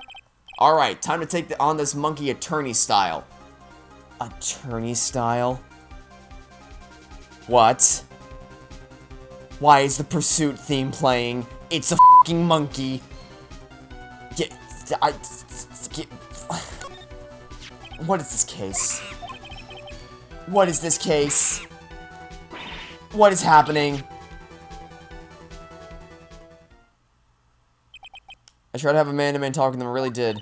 Speaker 1: Alright, time to take on this monkey attorney style. Attorney style? What? Why is the Pursuit theme playing? It's a f***ing monkey. What is this case? What is this case? What is happening? I tried to have a man-to-man talk with them, I really did.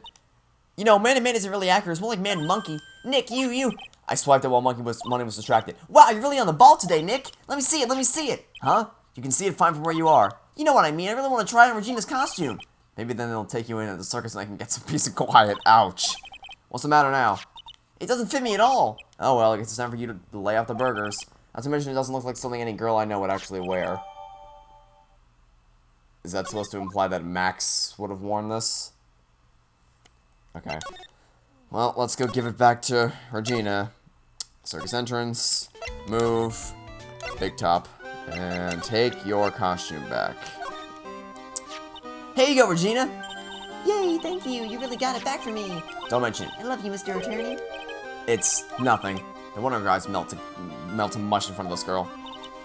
Speaker 1: You know, man-to-man isn't really accurate, it's more like man-monkey. Nick, you. I swiped it while Money was distracted. Wow, you're really on the ball today, Nick. Let me see it. Huh? You can see it fine from where you are. You know what I mean, I really want to try on Regina's costume. Maybe then they'll take you in at the circus and I can get some peace and quiet. Ouch. What's the matter now? It doesn't fit me at all. Oh well, I guess it's time for you to lay off the burgers. Not to mention it doesn't look like something any girl I know would actually wear. Is that supposed to imply that Max would have worn this?
Speaker 2: Okay. Well, let's go give it back to Regina. Circus entrance. Move. Big top. And take your costume back.
Speaker 1: Here you go, Regina.
Speaker 3: Yay, thank you. You really got it back for me.
Speaker 2: Don't mention it.
Speaker 3: I love you, Mr. Attorney.
Speaker 2: It's nothing. No wonder guys melt to mush in front of this girl.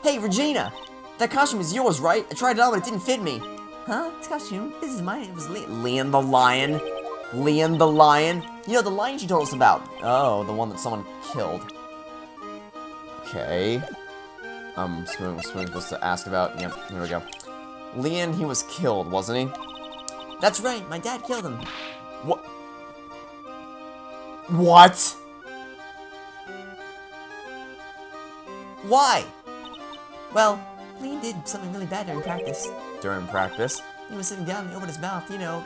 Speaker 1: Hey, Regina. That costume is yours, right? I tried it on, but it didn't fit me.
Speaker 3: Huh? This costume? This is mine. It was
Speaker 1: Leon the Lion. Leon the Lion. You know, the lion she told us about. Oh, the one that someone killed.
Speaker 2: Okay. Something supposed to ask about. Yep, here we go. Leon, he was killed, wasn't he?
Speaker 3: That's right. My dad killed him.
Speaker 2: What? What?
Speaker 1: Why?
Speaker 3: Well, Lean did something really bad during practice.
Speaker 2: During practice?
Speaker 3: He was sitting down and he opened his mouth, you know.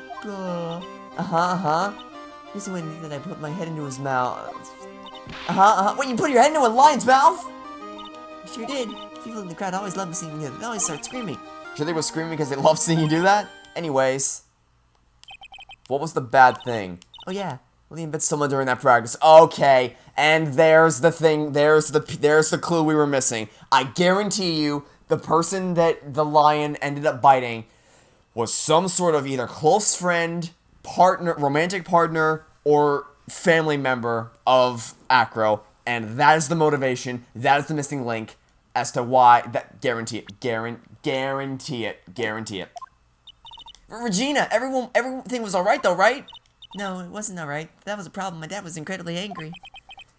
Speaker 3: This is when that I put my head into his mouth.
Speaker 1: Wait, you put your head into a lion's mouth?
Speaker 3: I sure did. People in the crowd always love seeing me. They always start screaming.
Speaker 2: Sure they were screaming because they love seeing you do that? Anyways. What was the bad thing?
Speaker 3: Oh yeah.
Speaker 2: Lean bit someone during that practice. Okay, and there's the thing, there's the clue we were missing. I guarantee you, the person that the lion ended up biting was some sort of either close friend, partner, romantic partner, or family member of Acro, and that is the motivation, that is the missing link as to why, that, guarantee it, guarantee it.
Speaker 1: Regina, everything was alright though, right?
Speaker 3: No, it wasn't alright. That was a problem. My dad was incredibly angry.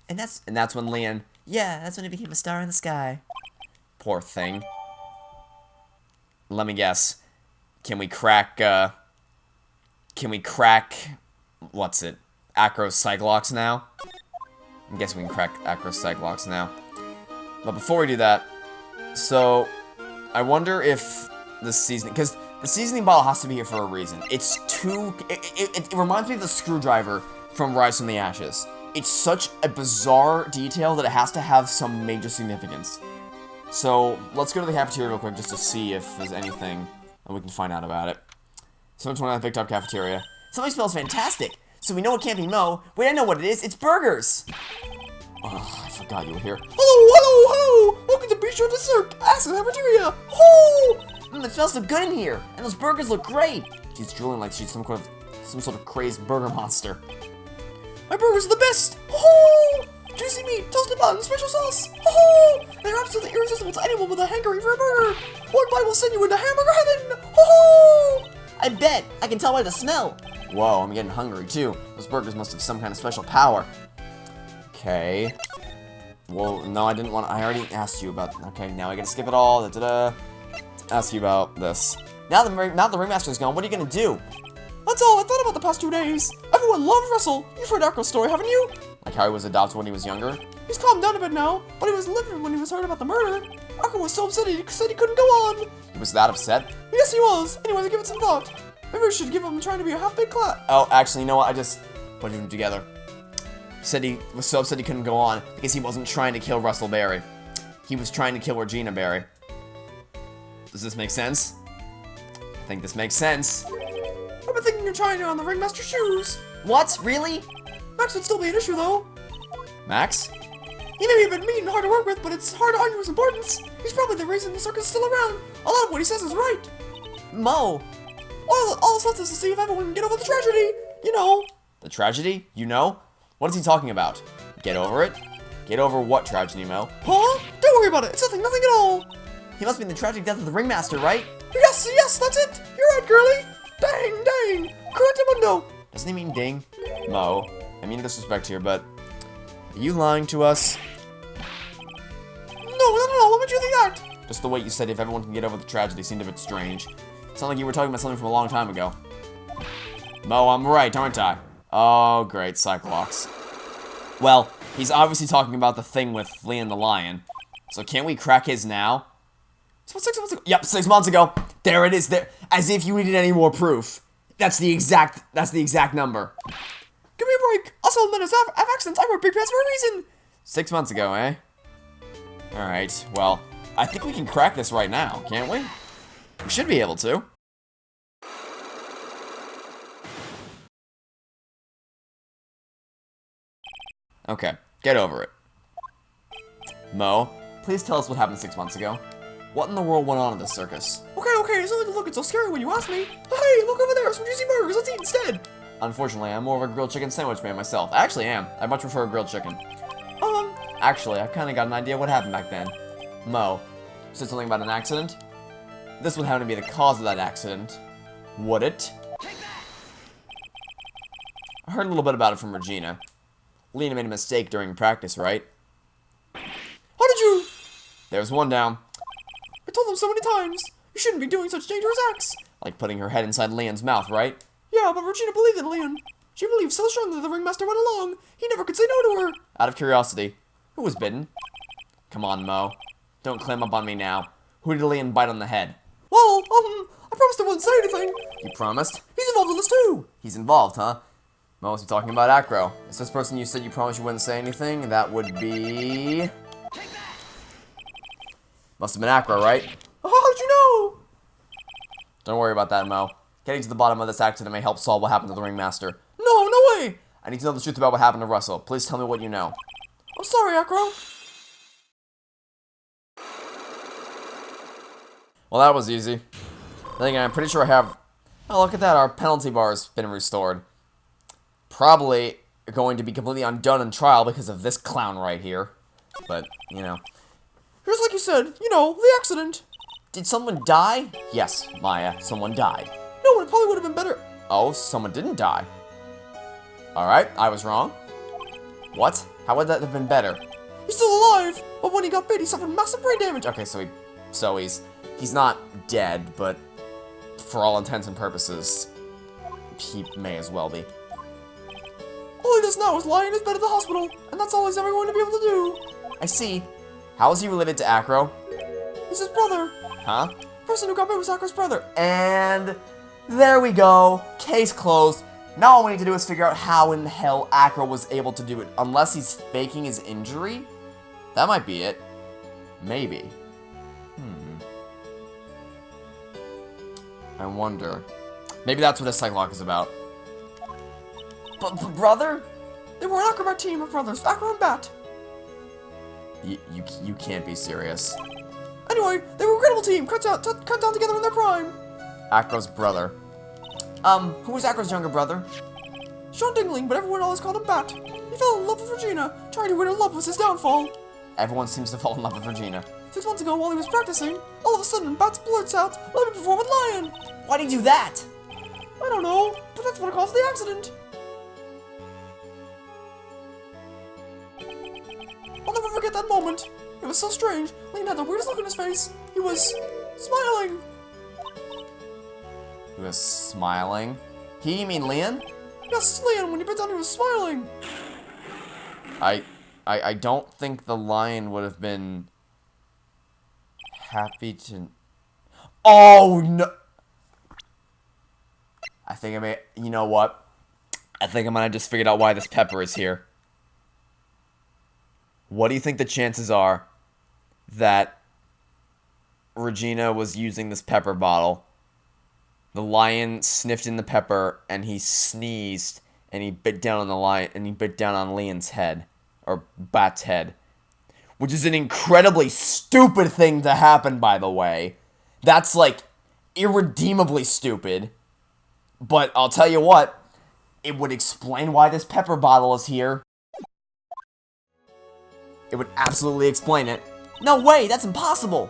Speaker 3: And that's
Speaker 2: when Leon,
Speaker 3: yeah, that's when he became a star in the sky.
Speaker 2: poor thing. Let me guess. Can we crack, what's it? Acro's psyche-locks now? I'm guessing we can crack Acro's psyche-locks now. But before we do that, so, I wonder if the seasoning, because the seasoning bottle has to be here for a reason. It's too, it reminds me of the screwdriver from Rise from the Ashes. It's such a bizarre detail that it has to have some major significance. So, let's go to the cafeteria real quick just to see if there's anything that we can find out about it. 729 picked up cafeteria.
Speaker 1: Something smells fantastic. So we know it can't be Mo. Wait, I know what it is. It's burgers.
Speaker 2: Oh, I forgot you were here.
Speaker 1: Hello. Welcome to Be Sure to Cirque. Ask the cafeteria. It smells so good in here. And those burgers look great.
Speaker 2: She's drooling like she's some sort of crazed burger monster.
Speaker 1: My burgers are the best. Juicy meat, toasted bun, special sauce. They're absolutely irresistible to anyone with a hankering for a burger. One bite will send you into hamburger heaven. I bet. I can tell by the smell.
Speaker 2: Whoa, I'm getting hungry too. Those burgers must have some kind of special power. Okay. Well, no, I didn't want. I already asked you about. Okay, now I gotta skip it all. Ask you about this.
Speaker 1: Now the Ringmaster's gone. What are you gonna do?
Speaker 5: That's all I thought about the past 2 days. Everyone loved Russell. You've heard Acro's story, haven't you?
Speaker 2: Like how he was adopted when he was younger.
Speaker 5: He's calmed down a bit now, but he was livid when he was heard about the murder. Acro was so upset he said he couldn't go on.
Speaker 2: He was that upset?
Speaker 5: Yes, he was. Anyways, give it some thought. Maybe we should give him trying to be a half-baked class.
Speaker 2: Oh, actually, you know what? I just put them together. He said he was so upset he couldn't go on because he wasn't trying to kill Russell Berry. He was trying to kill Regina Berry. Does this make sense? I think this makes sense.
Speaker 5: I've been thinking of trying on the Ringmaster's shoes.
Speaker 1: What? Really?
Speaker 5: Max would still be an issue, though.
Speaker 2: Max?
Speaker 5: He may be a bit mean and hard to work with, but it's hard to argue his importance. He's probably the reason the circus is still around. A lot of what he says is right.
Speaker 1: Mo.
Speaker 5: All this wants us to see if everyone can get over the tragedy. You know.
Speaker 2: The tragedy? You know? What is he talking about? Get over it? Get over what tragedy, Mo?
Speaker 5: Huh? Don't worry about it. It's nothing at all.
Speaker 1: He must be in the tragic death of the Ringmaster, right?
Speaker 5: Yes, that's it. You're right, girly. Dang. Correctamundo.
Speaker 2: Doesn't he mean ding? Mo, I mean disrespect here, but are you lying to us?
Speaker 5: No. What made you think that?
Speaker 2: Just the way you said if everyone can get over the tragedy seemed a bit strange. Sounded like you were talking about something from a long time ago. Mo, I'm right, aren't I? Oh, great, psyche-locks. Well, he's obviously talking about the thing with Leon the Lion. So can't we crack his now?
Speaker 5: 6 months ago.
Speaker 2: Yep, 6 months ago. There it is. There, as if you needed any more proof. That's the exact number.
Speaker 5: Give me a break. Also, men have accents. I wear big pants for a reason.
Speaker 2: 6 months ago, eh? Alright, well, I think we can crack this right now, can't we? We should be able to. Okay, get over it. Mo, please tell us what happened 6 months ago. What in the world went on at the circus?
Speaker 5: Okay, it's only looking so scary when you ask me. Hey, look over there, some juicy burgers, let's eat instead.
Speaker 2: Unfortunately, I'm more of a grilled chicken sandwich man myself. I actually am. I much prefer grilled chicken. Actually, I've kind of got an idea what happened back then. Mo, you said something about an accident? This would happen to be the cause of that accident. Would it? I heard a little bit about it from Regina. Lena made a mistake during practice, right?
Speaker 5: How did you?
Speaker 2: There's one down.
Speaker 5: I told them so many times. You shouldn't be doing such dangerous acts.
Speaker 2: Like putting her head inside Leon's mouth, right?
Speaker 5: Yeah, but Regina believed in Leon. She believed so strongly that the Ringmaster went along. He never could say no to her.
Speaker 2: Out of curiosity, who was bitten? Come on, Mo. Don't climb up on me now. Who did Leon bite on the head?
Speaker 5: Well, I promised I wouldn't say anything.
Speaker 2: You promised?
Speaker 5: He's involved in this too.
Speaker 2: He's involved, huh? Mo must be talking about Acro. Is this person you said you promised you wouldn't say anything? That would be... Must have been Acro, right?
Speaker 5: How did you know?
Speaker 2: Don't worry about that, Mo. Getting to the bottom of this accident may help solve what happened to the Ringmaster.
Speaker 5: No way.
Speaker 2: I need to know the truth about what happened to Russell. Please tell me what you know.
Speaker 5: I'm sorry, Acro.
Speaker 2: Well, that was easy. Then again, I'm pretty sure I have... Oh, look at that. Our penalty bar's been restored. Probably going to be completely undone in trial because of this clown right here. But, you know.
Speaker 5: Just like you said, the accident.
Speaker 2: Did someone die? Yes, Maya, someone died.
Speaker 5: No, it probably would have been better.
Speaker 2: Oh, someone didn't die. Alright, I was wrong. What? How would that have been better?
Speaker 5: He's still alive, but when he got bit, he suffered massive brain damage.
Speaker 2: Okay, so he's not dead, but for all intents and purposes, he may as well be.
Speaker 5: All he does now is lie in his bed at the hospital, and that's all he's ever going to be able to do.
Speaker 2: I see. How is he related to Acro?
Speaker 5: He's his brother.
Speaker 2: Huh?
Speaker 5: The person who got bit was Acro's brother.
Speaker 2: And there we go. Case closed. Now all we need to do is figure out how in the hell Acro was able to do it. Unless he's faking his injury? That might be it. Maybe. I wonder. Maybe that's what a psyche-lock is about. But brother?
Speaker 5: They were an acrobat team of brothers, Acro and Bat.
Speaker 2: You can't be serious.
Speaker 5: Anyway, they were an incredible team, cut down together in their prime.
Speaker 2: Acro's brother. Who was Acro's younger brother?
Speaker 5: Sean Dingling, but everyone always called him Bat. He fell in love with Regina. Trying to win her love was his downfall.
Speaker 2: Everyone seems to fall in love with Regina.
Speaker 5: 6 months ago, while he was practicing, all of a sudden, Bat's blurts out, "Let me perform with Lion."
Speaker 2: Why'd he do that?
Speaker 5: I don't know, but that's what caused the accident. I'll never forget that moment. It was so strange. Lion had the weirdest look on his face. He was smiling.
Speaker 2: He was smiling? You mean Leon?
Speaker 5: Yes, Lion, when he bit down, he was smiling.
Speaker 2: I don't think the lion would have been happy to... Oh, no! I think I may... You know what? I think I might have just figured out why this pepper is here. What do you think the chances are that Regina was using this pepper bottle? The lion sniffed in the pepper, and he sneezed, and he bit down on the lion, and he bit down on Leon's head, or Bat's head, which is an incredibly stupid thing to happen, by the way. That's, like, irredeemably stupid, but I'll tell you what, it would explain why this pepper bottle is here. It would absolutely explain it. No way, that's impossible!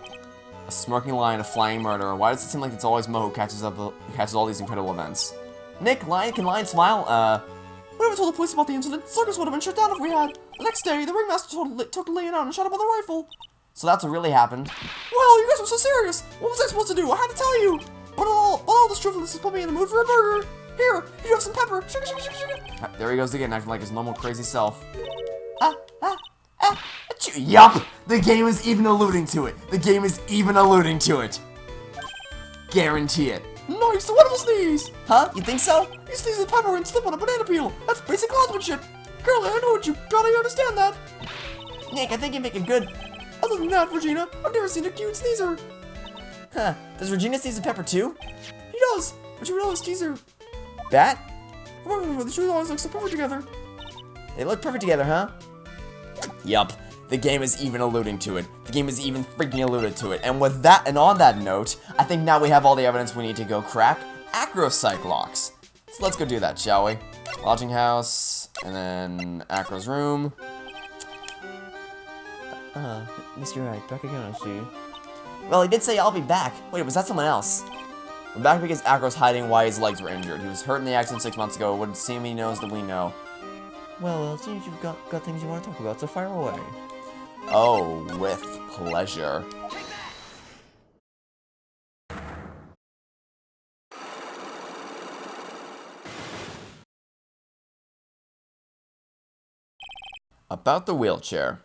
Speaker 2: A smirking lion, a flying murderer. Why does it seem like it's always Mo who catches all these incredible events? Nick, can Lion smile?
Speaker 5: We never told the police about the incident. The circus would have been shut down if we had. The next day, the Ringmaster took Leon out and shot him with a rifle.
Speaker 2: So that's what really happened.
Speaker 5: Well, you guys were so serious. What was I supposed to do? I had to tell you. But all this truthfulness has put me in the mood for a burger. Here, you have some pepper. Sugar, sugar, sugar, sugar.
Speaker 2: There he goes again, acting like his normal crazy self. Yup! The game is even alluding to it. The game is even alluding to it. Guarantee it.
Speaker 5: Nice, a wonderful sneeze.
Speaker 2: Huh? You think so?
Speaker 5: You sneeze with pepper and slip on a banana peel. That's basic craftsmanship. Curly, I know what you probably understand that.
Speaker 2: Nick, I think you make a good...
Speaker 5: Other than that, Regina, I've never seen a cute sneezer.
Speaker 2: Huh. Does Regina sneeze with pepper too?
Speaker 5: He does, but you would always tease her.
Speaker 2: Bat?
Speaker 5: Remember, the two always look so perfect together.
Speaker 2: They look perfect together, huh? Yup, the game is even alluding to it. The game is even freaking alluded to it. And with that, and on that note, I think now we have all the evidence we need to go crack Acro psyche-locks. So let's go do that, shall we? Lodging house, and then Acro's room.
Speaker 1: Mr. Wright, back again, I see.
Speaker 2: Well, he did say I'll be back. Wait, was that someone else? I'm back because Acro's hiding why his legs were injured. He was hurt in the accident 6 months ago. It would seem he knows that we know.
Speaker 1: Well, it seems you've got things you want to talk about, so fire away.
Speaker 2: Oh, with pleasure. About the wheelchair.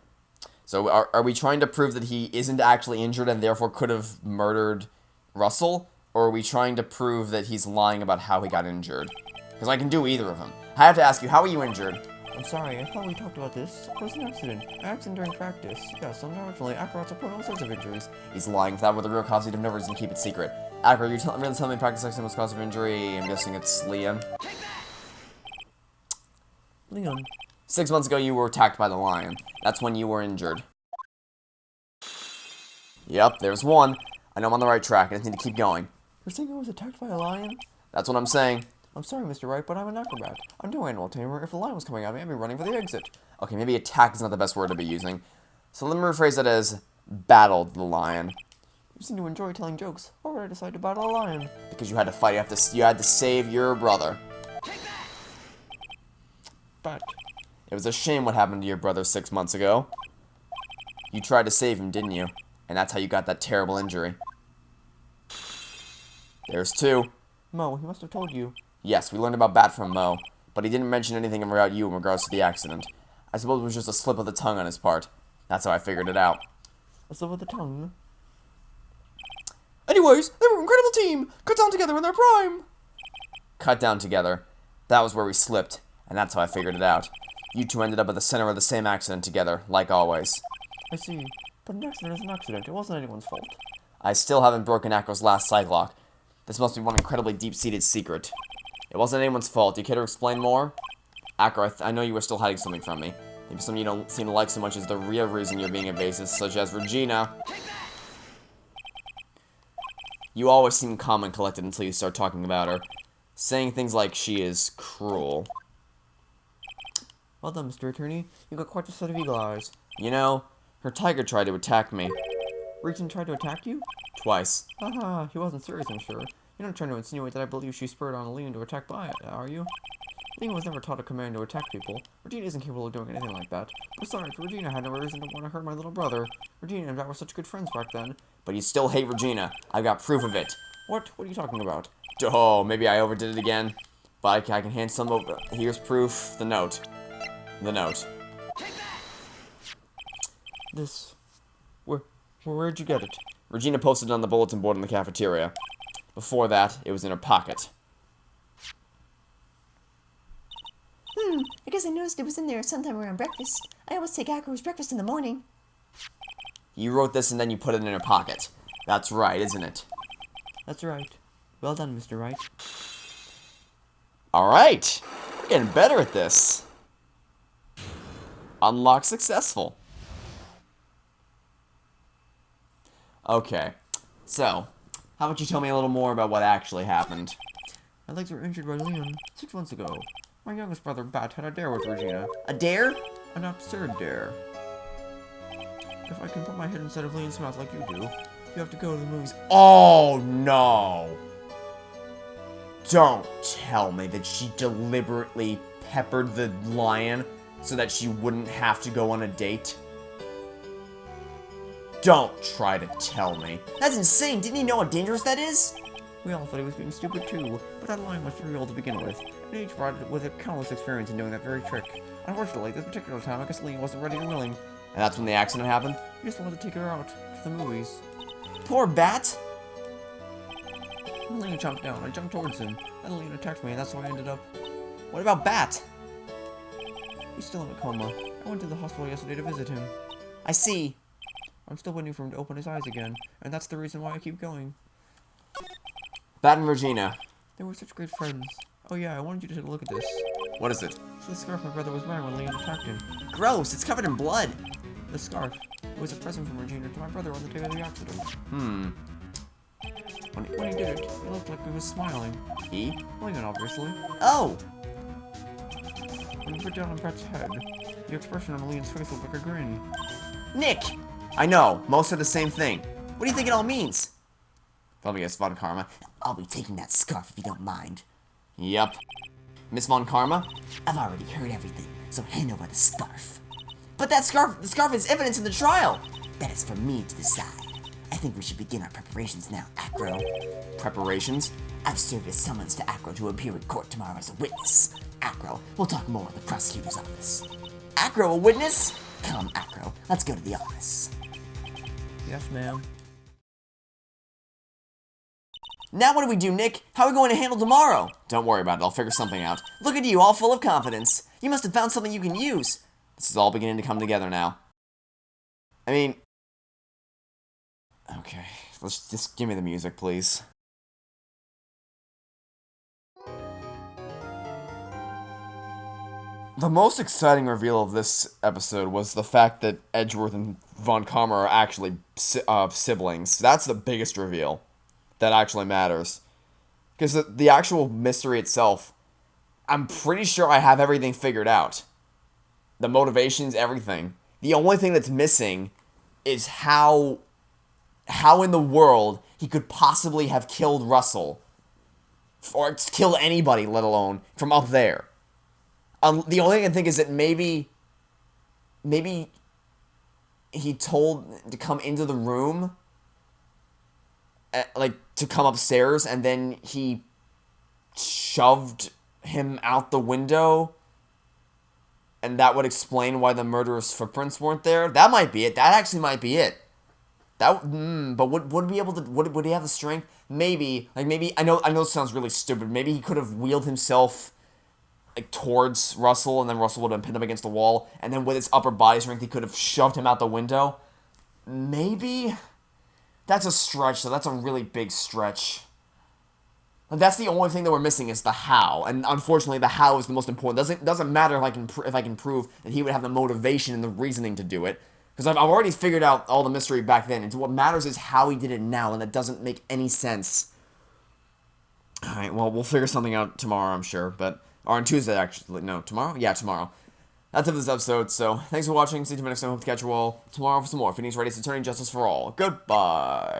Speaker 2: So are we trying to prove that he isn't actually injured and therefore could have murdered Russell? Or are we trying to prove that he's lying about how he got injured? Because I can do either of them. I have to ask you, how are you injured?
Speaker 1: I'm sorry, I thought we talked about this. It was an accident. An accident during practice. Yes, unfortunately, Acro had all sorts of injuries.
Speaker 2: He's lying. If that were the real cause, he'd have no reason to keep it secret. Acro, you're really telling me practice accident was cause of injury? I'm guessing it's Liam.
Speaker 1: Leon.
Speaker 2: 6 months ago, you were attacked by the lion. That's when you were injured. Yep, there's one. I know I'm on the right track. I just need to keep going.
Speaker 1: You're saying I was attacked by a lion?
Speaker 2: That's what I'm saying.
Speaker 1: I'm sorry, Mr. Wright, but I'm an acrobat. I'm no animal tamer. If the lion was coming at me, I'd be running for the exit.
Speaker 2: Okay, maybe attack is not the best word to be using. So let me rephrase that as battled the lion.
Speaker 1: You seem to enjoy telling jokes. Why would I decide to battle a lion?
Speaker 2: Because you had to fight. You had to save your brother.
Speaker 1: But
Speaker 2: it was a shame what happened to your brother 6 months ago. You tried to save him, didn't you? And that's how you got that terrible injury. There's two.
Speaker 1: Mo, he must have told you.
Speaker 2: Yes, we learned about Bat from Mo, but he didn't mention anything about you in regards to the accident. I suppose it was just a slip of the tongue on his part. That's how I figured it out.
Speaker 1: A slip of the tongue?
Speaker 5: Anyways, they were an incredible team. Cut down together in their prime.
Speaker 2: Cut down together. That was where we slipped, and that's how I figured it out. You two ended up at the center of the same accident together, like always.
Speaker 1: I see. But an accident is an accident. It wasn't anyone's fault.
Speaker 2: I still haven't broken Acro's last psyche-lock. This must be one incredibly deep-seated secret. It wasn't anyone's fault. Do you care to explain more? Acro, I know you were still hiding something from me. Maybe something you don't seem to like so much as the real reason you're being evasive, such as Regina. You always seem calm and collected until you start talking about her. Saying things like she is cruel.
Speaker 1: Well done, Mr. Attorney. You got quite a set of eagle eyes.
Speaker 2: You know, her tiger tried to attack me.
Speaker 1: Regina tried to attack you?
Speaker 2: Twice.
Speaker 1: Haha, he wasn't serious, I'm sure. You're not trying to insinuate that I believe she spurred on Leon to attack by it, are you? Leon was never taught a command to attack people. Regina isn't capable of doing anything like that. Besides, Regina had no reason to want to hurt my little brother. Regina and I were such good friends back then.
Speaker 2: But you still hate Regina. I've got proof of it.
Speaker 1: What? What are you talking about?
Speaker 2: Oh, maybe I overdid it again. But I can hand some over. Here's proof. The note. The note.
Speaker 1: This... Where'd you get it?
Speaker 2: Regina posted it on the bulletin board in the cafeteria. Before that, it was in her pocket.
Speaker 3: I guess I noticed it was in there sometime around breakfast. I always take Acro's breakfast in the morning.
Speaker 2: You wrote this and then you put it in her pocket. That's right, isn't it?
Speaker 1: That's right. Well done, Mr. Wright.
Speaker 2: Alright! We're getting better at this. Unlock successful. Okay, so, how about you tell me a little more about what actually happened?
Speaker 1: My legs were injured by Leon 6 months ago. My youngest brother, Bat, had a dare with Regina.
Speaker 2: A dare?
Speaker 1: An absurd dare. If I can put my head inside of Leon's mouth like you do, you have to go to the movies.
Speaker 2: Oh, no! Don't tell me that she deliberately peppered the lion so that she wouldn't have to go on a date. Don't try to tell me. That's insane. Didn't you know how dangerous that is?
Speaker 1: We all thought he was being stupid too, but that lion was very old to begin with, and he brought it with a countless experience in doing that very trick. Unfortunately, this particular time, I guess Leon wasn't ready and willing.
Speaker 2: And that's when the accident happened?
Speaker 1: He just wanted to take her out to the movies.
Speaker 2: Poor Bat.
Speaker 1: When Leon jumped down, I jumped towards him, and Leon attacked me, and that's how I ended up.
Speaker 2: What about Bat?
Speaker 1: He's still in a coma. I went to the hospital yesterday to visit him.
Speaker 2: I see.
Speaker 1: I'm still waiting for him to open his eyes again, and that's the reason why I keep going.
Speaker 2: Bat and Regina.
Speaker 1: They were such great friends. Oh yeah, I wanted you to take a look at this.
Speaker 2: What is it?
Speaker 5: It's the scarf my brother was wearing when Leon attacked him.
Speaker 1: Gross, it's covered in blood.
Speaker 5: The scarf. It was a present from Regina to my brother on the day of the accident. When he did it, it looked like he was smiling.
Speaker 1: He?
Speaker 5: Leon, obviously.
Speaker 1: Oh!
Speaker 5: When he put down on Brett's head, the expression on Leon's face looked like a grin.
Speaker 1: Nick! I know, most are the same thing. What do you think it all means? Let me guess, Von Karma.
Speaker 3: I'll be taking that scarf if you don't mind.
Speaker 1: Yep. Miss Von Karma?
Speaker 3: I've already heard everything, so hand over the scarf.
Speaker 1: But the scarf is evidence in the trial!
Speaker 3: That is for me to decide. I think we should begin our preparations now, Acro.
Speaker 1: Preparations?
Speaker 3: I've served a summons to Acro to appear in court tomorrow as a witness. Acro, we'll talk more at the prosecutor's office.
Speaker 1: Acro, a witness?
Speaker 3: Come, Acro, let's go to the office.
Speaker 5: Yes, ma'am.
Speaker 1: Now what do we do, Nick? How are we going to handle tomorrow? Don't worry about it, I'll figure something out. Look at you, all full of confidence. You must have found something you can use. This is all beginning to come together now. I mean... Okay, let's just give me the music, please. The most exciting reveal of this episode was the fact that Edgeworth and Von Karma are actually siblings. That's the biggest reveal that actually matters. Because the actual mystery itself, I'm pretty sure I have everything figured out. The motivations, everything. The only thing that's missing is how in the world he could possibly have killed Russell. Or kill anybody, let alone from up there. The only thing I can think is that maybe he told to come into the room, like to come upstairs, and then he shoved him out the window, and that would explain why the murderer's footprints weren't there. That might be it. That actually might be it. But would he be able to? Would he have the strength? Maybe. Like maybe I know it sounds really stupid. Maybe he could have wheeled himself like towards Russell, and then Russell would have pinned him against the wall, and then with his upper body strength, he could have shoved him out the window. Maybe? That's a stretch, though. That's a really big stretch. And that's the only thing that we're missing is the how, and unfortunately, the how is the most important. Doesn't matter if I can prove that he would have the motivation and the reasoning to do it, because I've already figured out all the mystery back then, and what matters is how he did it now, and that doesn't make any sense. Alright, well, we'll figure something out tomorrow, I'm sure, but... Or on Tuesday, actually. No, tomorrow? Yeah, tomorrow. That's it for this episode, so thanks for watching. See you next time. Hope to catch you all tomorrow for some more Phoenix Wright, Attorney Justice for All. Goodbye.